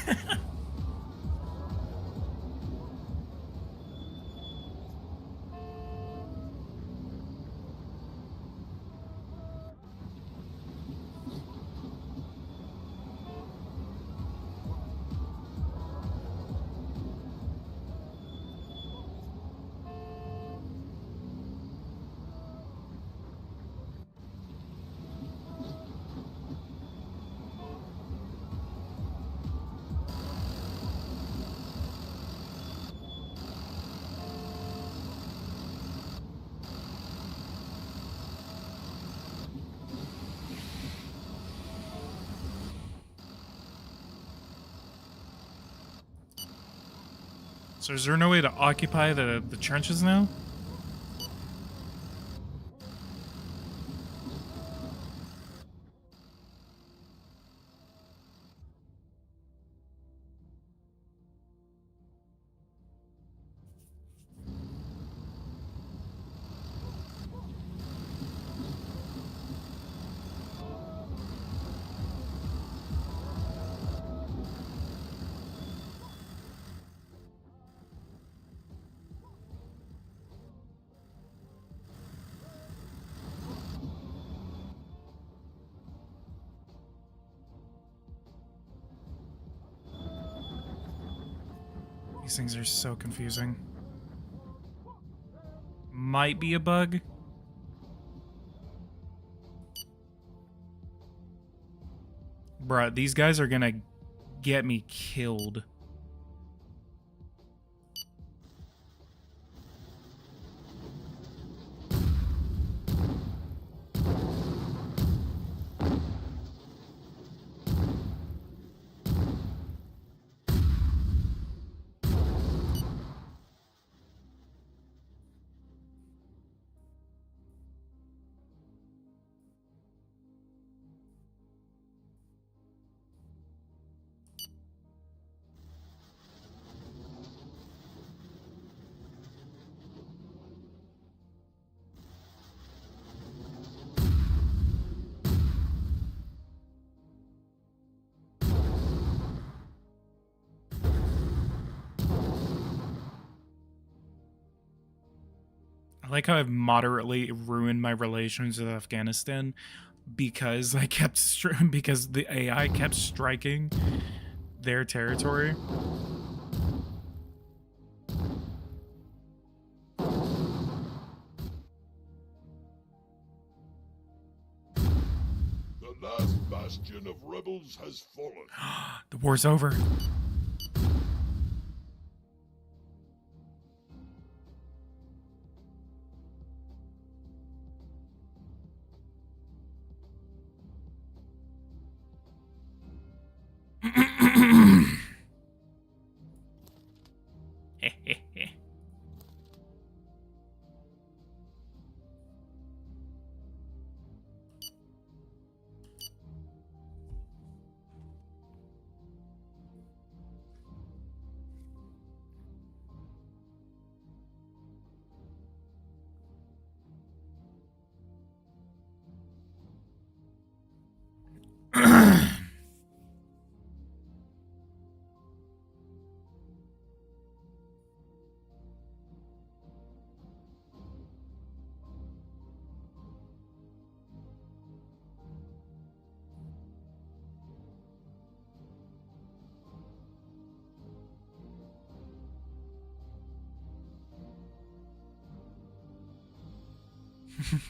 Speaker 1: So is there no way to occupy the trenches now? These things are so confusing. Might be a bug. Bruh, these guys are gonna get me killed. I like how I've moderately ruined my relations with Afghanistan because because the AI kept striking their territory.
Speaker 3: The last bastion of rebels has fallen.
Speaker 1: The war's over.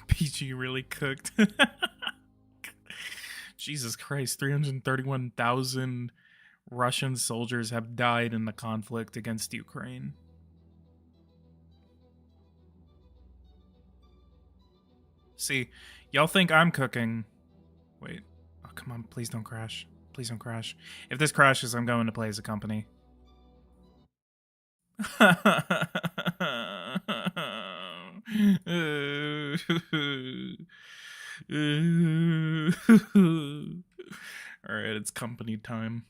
Speaker 1: PG really cooked. Jesus Christ, 331,000 Russian soldiers have died in the conflict against Ukraine. See, y'all think I'm cooking. Wait. Oh, come on. Please don't crash. Please don't crash. If this crashes, I'm going to play as a company. Alright, it's company time.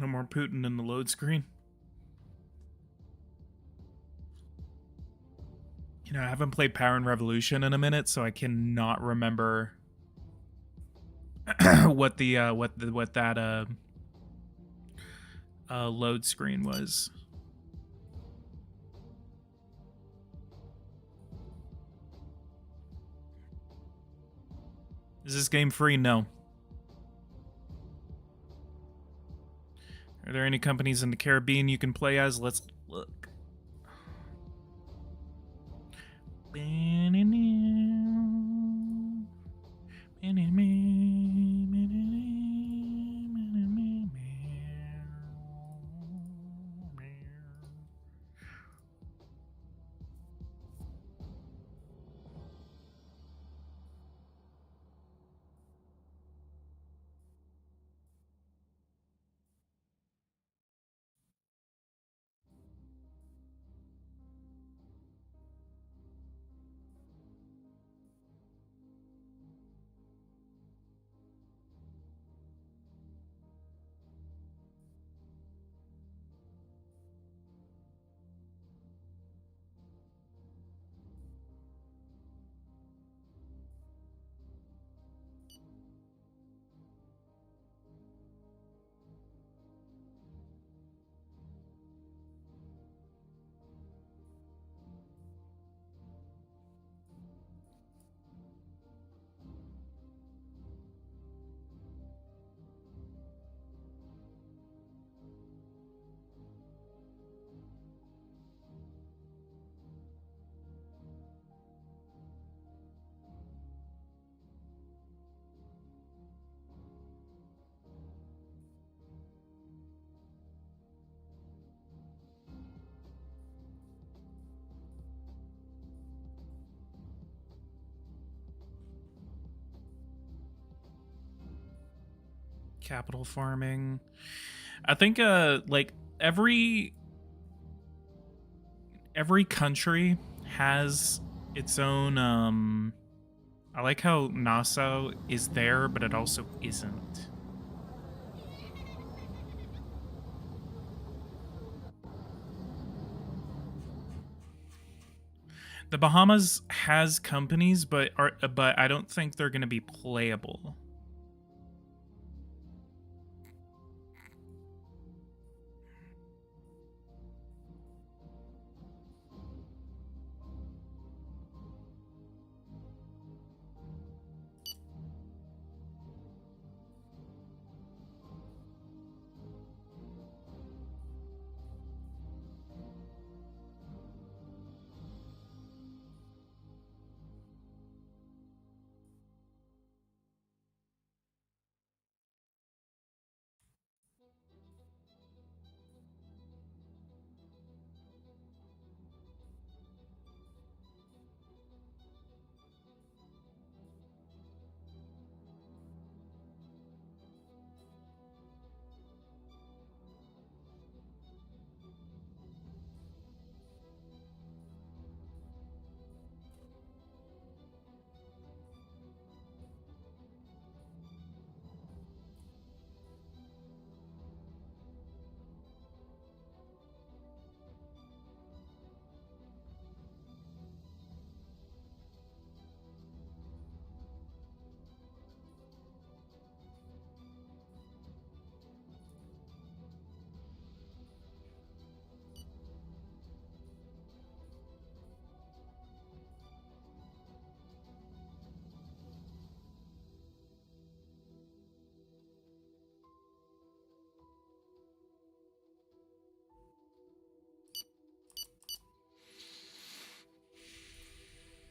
Speaker 1: No more Putin in the load screen. You know, I haven't played Power and Revolution in a minute, so I cannot remember what that load screen was. Is this game free? No. Are there any companies in the Caribbean you can play as? Let's look. Capital farming. I think like every country has its own I like how Nassau is there, but it also isn't. The Bahamas has companies, but I don't think they're going to be playable.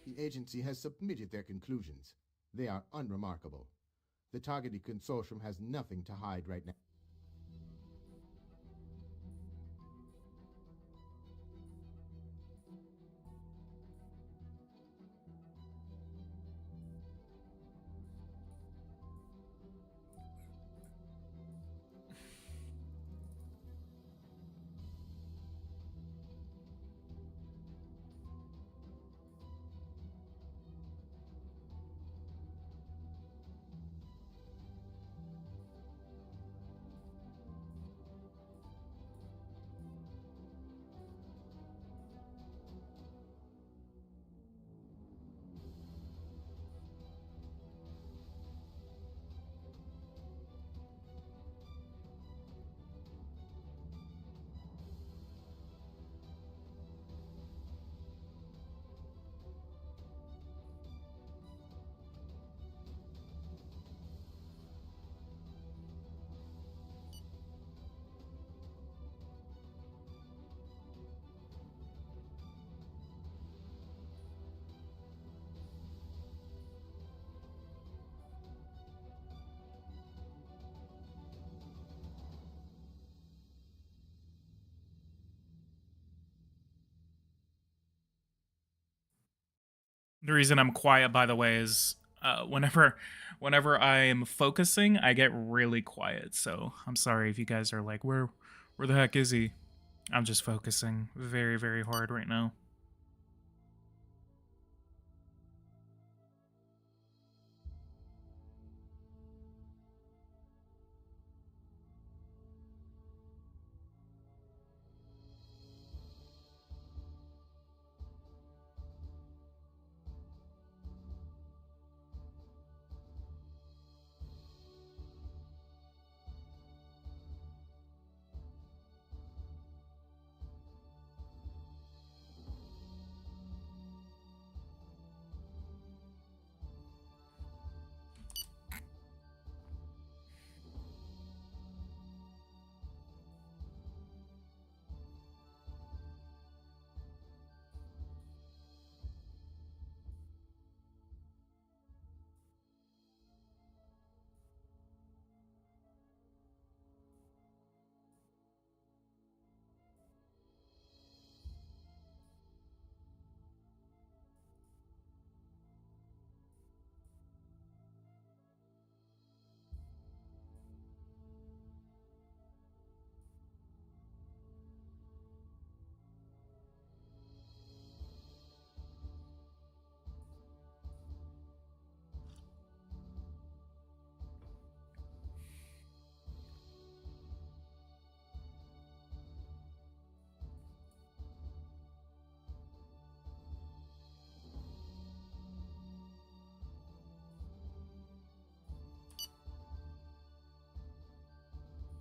Speaker 4: The agency has submitted their conclusions. They are unremarkable. The targeted consortium has nothing to hide right now.
Speaker 1: The reason I'm quiet, by the way, is whenever I am focusing, I get really quiet. So I'm sorry if you guys are like, where the heck is he? I'm just focusing very, very hard right now.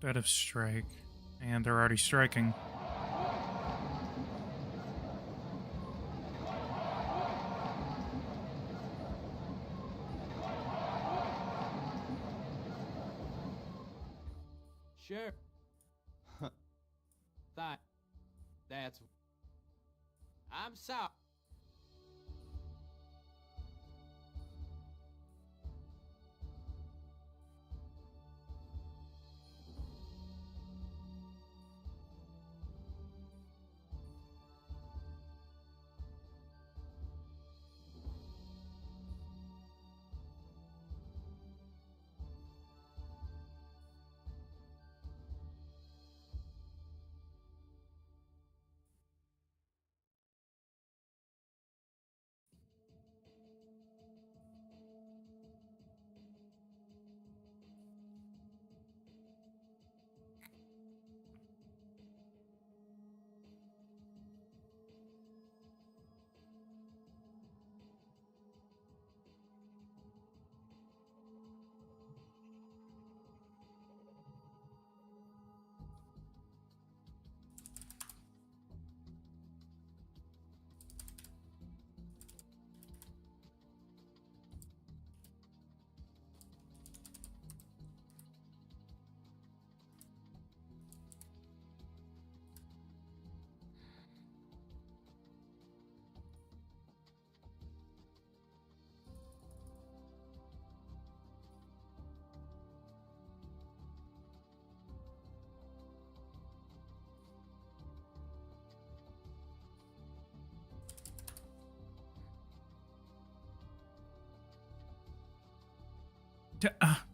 Speaker 1: Dead of strike. And they're already striking.
Speaker 5: Sure. That's... I'm sorry.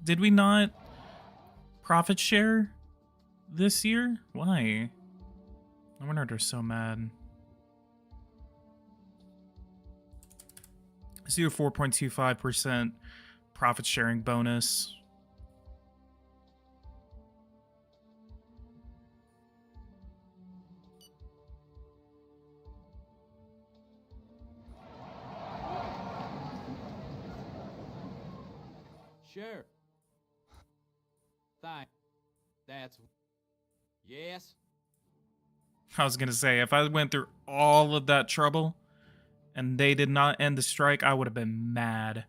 Speaker 1: Did we not profit share this year? Why? No wonder they're so mad. Let's do a 4.25% profit sharing bonus.
Speaker 5: Sure. That's... Yes.
Speaker 1: I was gonna say, if I went through all of that trouble and they did not end the strike, I would have been mad.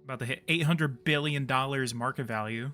Speaker 1: About to hit $800 billion market value.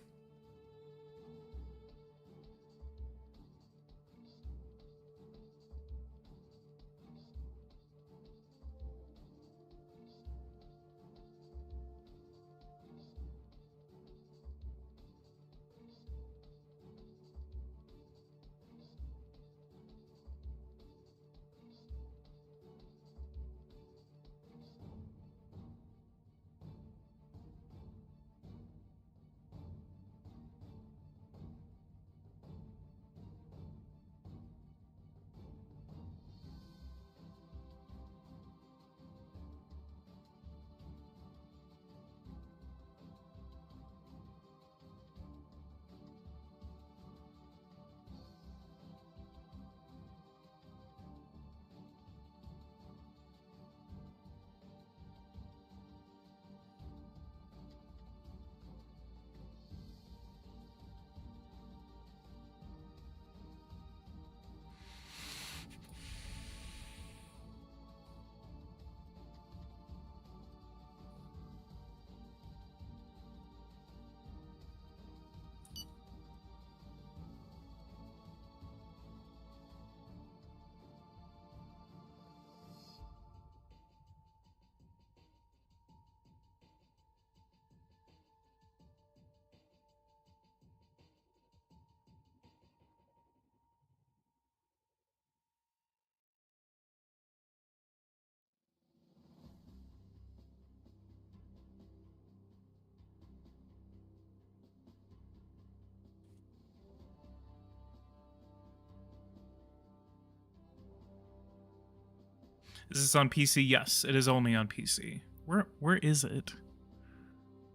Speaker 1: Is this on PC? Yes, it is only on PC. Where is it?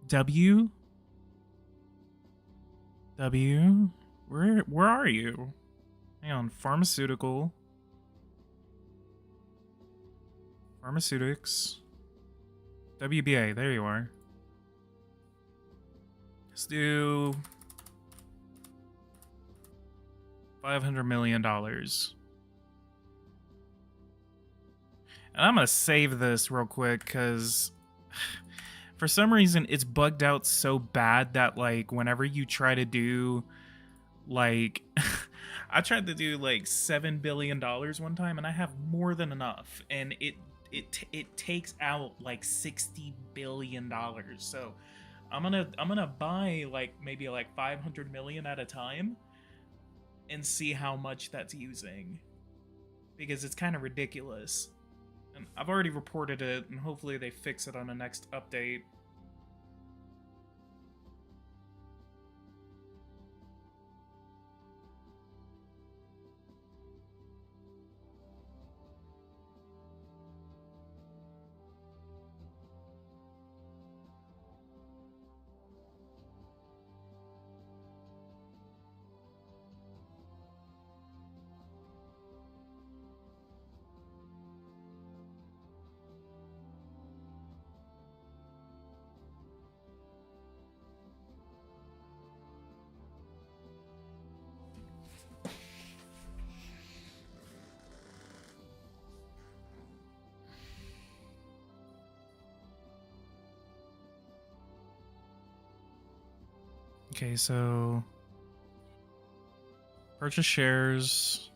Speaker 1: W? Where are you? Hang on, pharmaceutical. Pharmaceutics. WBA, there you are. Let's do $500 million. And I'm gonna save this real quick because for some reason it's bugged out so bad that like whenever you try to do like I tried to do like $7 billion one time and I have more than enough, and it takes out like $60 billion. So I'm gonna buy like maybe like 500 million at a time and see how much that's using, because it's kind of ridiculous. And I've already reported it, and hopefully they fix it on the next update. Okay, so purchase shares.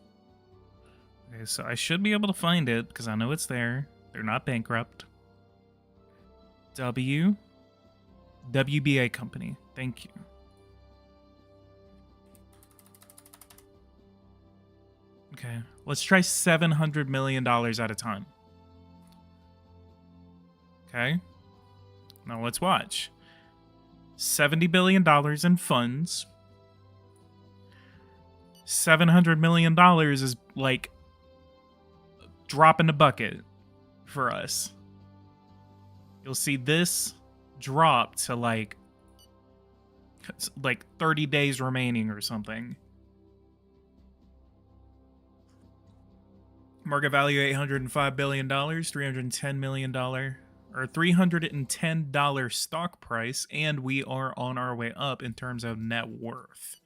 Speaker 1: Okay, so I should be able to find it because I know it's there. They're not bankrupt. WBA company. Thank you. Okay, let's try $700 million at a time. Okay. Now let's watch. $70 billion in funds. $700 million is like drop in the bucket for us. You'll see this drop to like 30 days remaining or something. Market value $805 billion, $310 million, or $310 stock price, and we are on our way up in terms of net worth.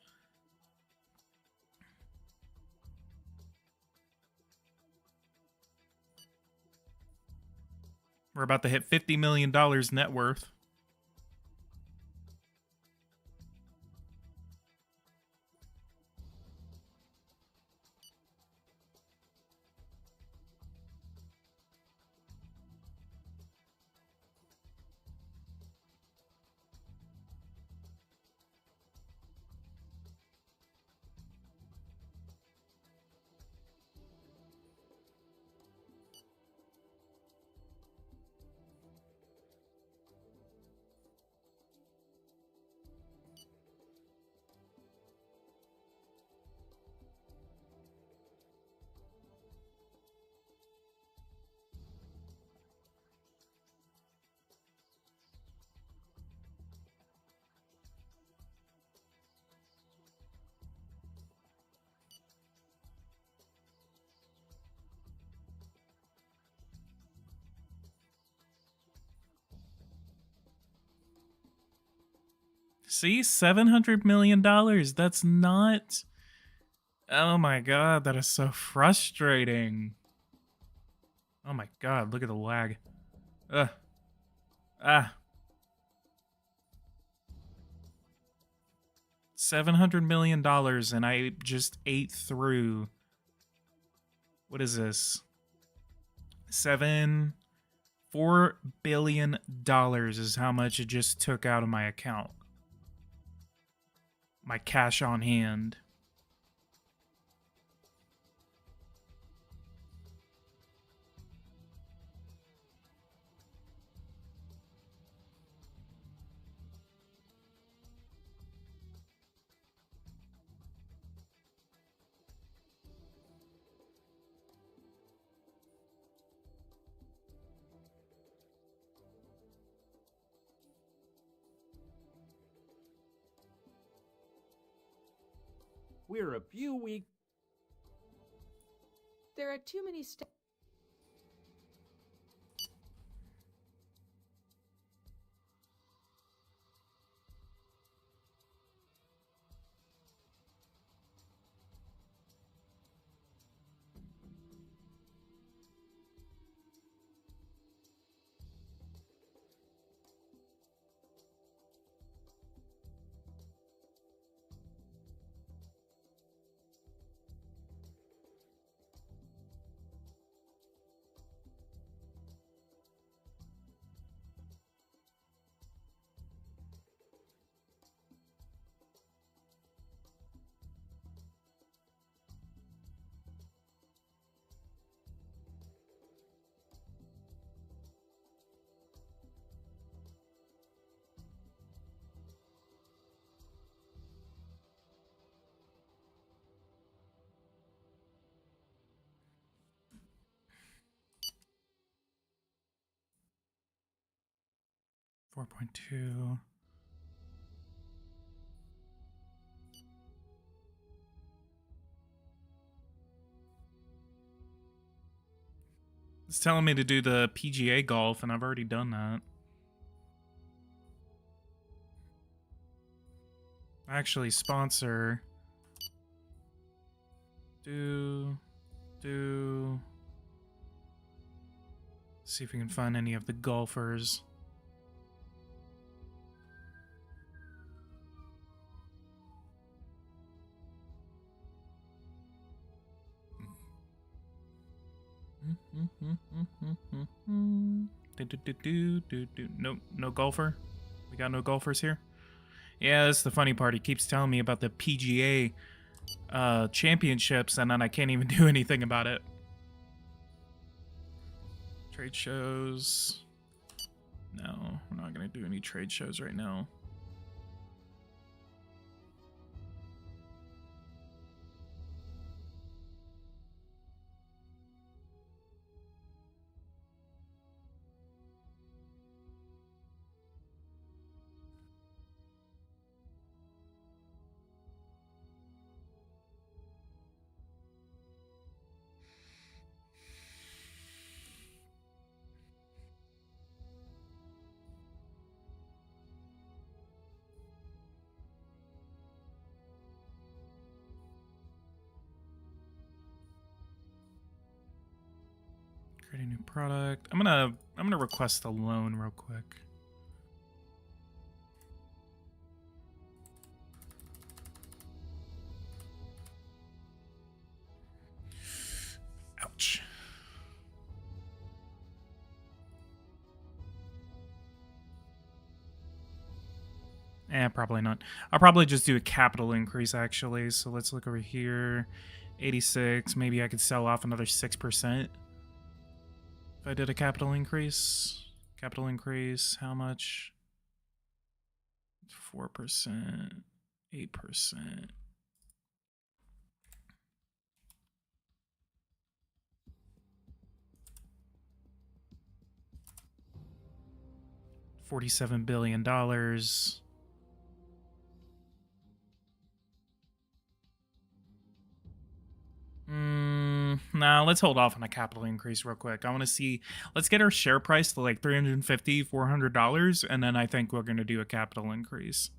Speaker 1: We're about to hit $50 million net worth. See, $700 million. That's not... Oh my god, that is so frustrating. Oh my god, look at the lag. Ugh. Ah. $700 million, and I just ate through... What is this? $4 billion is how much it just took out of my account. My cash on hand.
Speaker 5: We're a few weeks.
Speaker 6: There are too many steps.
Speaker 1: $4.2. It's telling me to do the PGA golf, and I've already done that. Actually, sponsor. Do. See if we can find any of the golfers. Nope, no golfer. We got no golfers here. Yeah, that's the funny part. He keeps telling me about the PGA championships, and then I can't even do anything about it. Trade shows. No, we're not gonna do any trade shows right now. Create a new product. I'm gonna request a loan real quick. Ouch. Probably not. I'll probably just do a capital increase, actually. So let's look over here. 86. Maybe I could sell off another 6%. If I did a capital increase. Capital increase, how much? 4%. 8%. $47 billion. Nah, let's hold off on a capital increase real quick. I want to see, let's get our share price to like $350, $400, and then I think we're going to do a capital increase.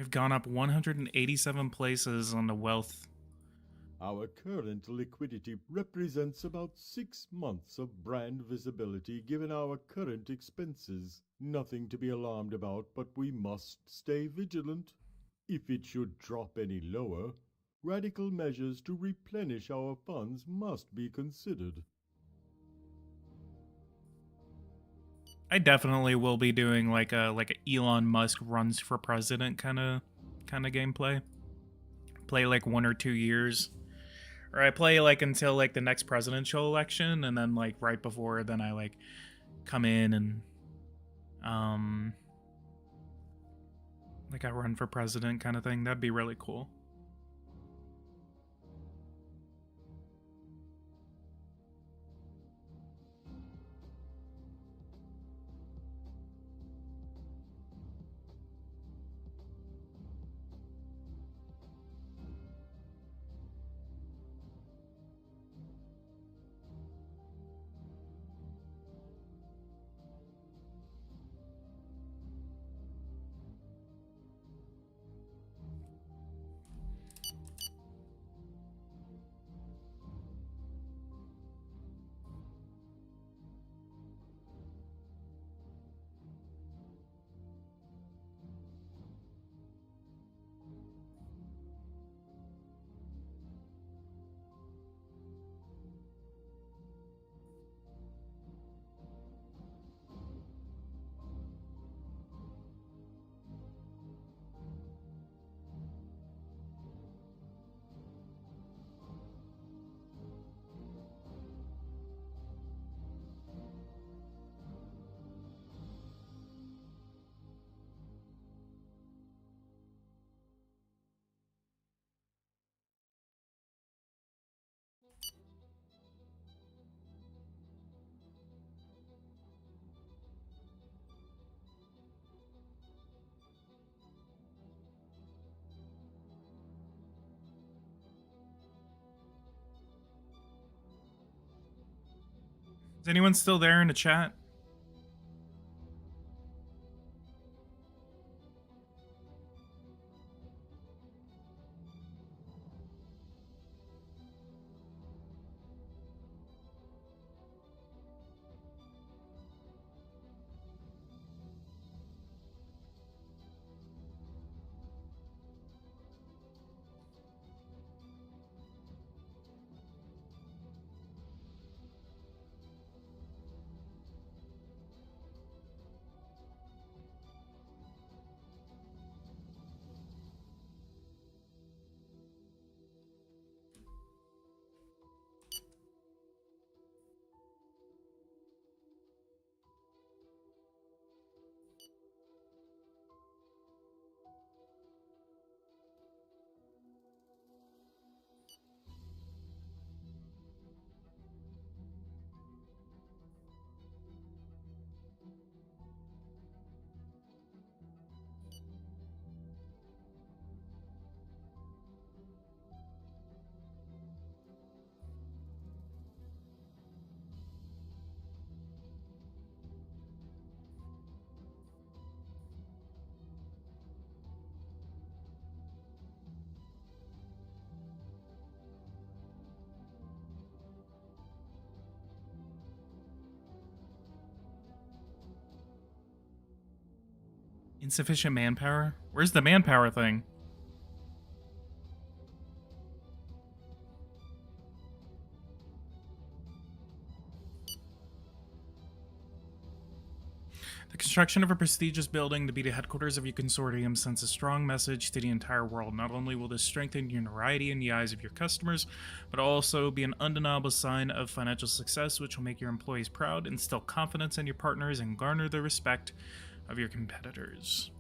Speaker 1: We've gone up 187 places on the wealth.
Speaker 2: Our current liquidity represents about 6 months of brand visibility given our current expenses. Nothing to be alarmed about, but we must stay vigilant. If it should drop any lower, radical measures to replenish our funds must be considered.
Speaker 1: I definitely will be doing like a Elon Musk runs for president kind of gameplay. Play like 1 or 2 years, or I play like until like the next presidential election, and then like right before then I like come in and like I run for president kind of thing. That'd be really cool. Is anyone still there in the chat? Insufficient manpower? Where's the manpower thing? The construction of a prestigious building to be the headquarters of your consortium sends a strong message to the entire world. Not only will this strengthen your notoriety in the eyes of your customers, but also be an undeniable sign of financial success, which will make your employees proud, instill confidence in your partners, and garner the respect of your competitors.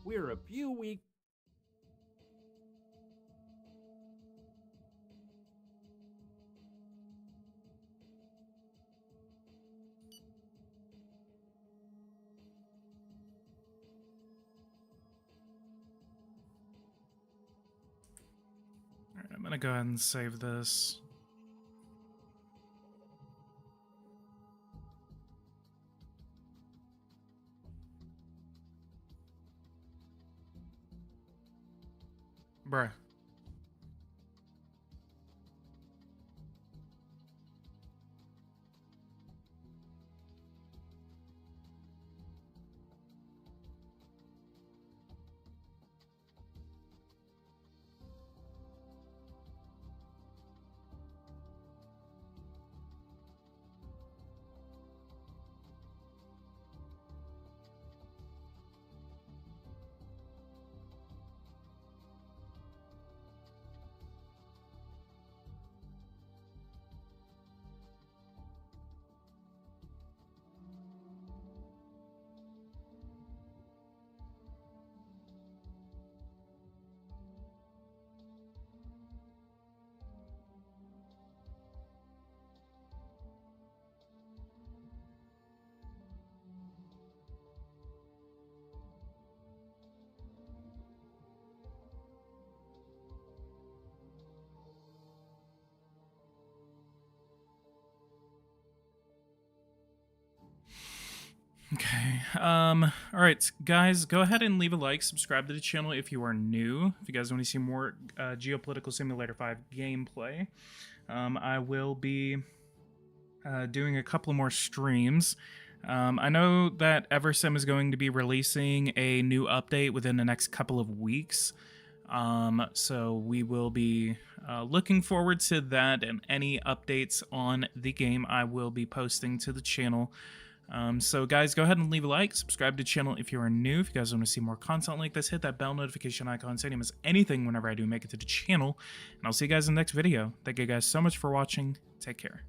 Speaker 5: We're a few weeks.
Speaker 1: Alright, I'm gonna go ahead and save this. Bruh. Okay. All right, guys, go ahead and leave a like, subscribe to the channel if you are new. If you guys want to see more Geo-Political Simulator 5 gameplay, I will be doing a couple more streams. I know that Eversim is going to be releasing a new update within the next couple of weeks. So we will be looking forward to that, and any updates on the game I will be posting to the channel. So guys, go ahead and leave a like, subscribe to the channel if you are new. If you guys want to see more content like this, hit that bell notification icon so you don't miss anything whenever I do make it to the channel. And I'll see you guys in the next video. Thank you guys so much for watching. Take care.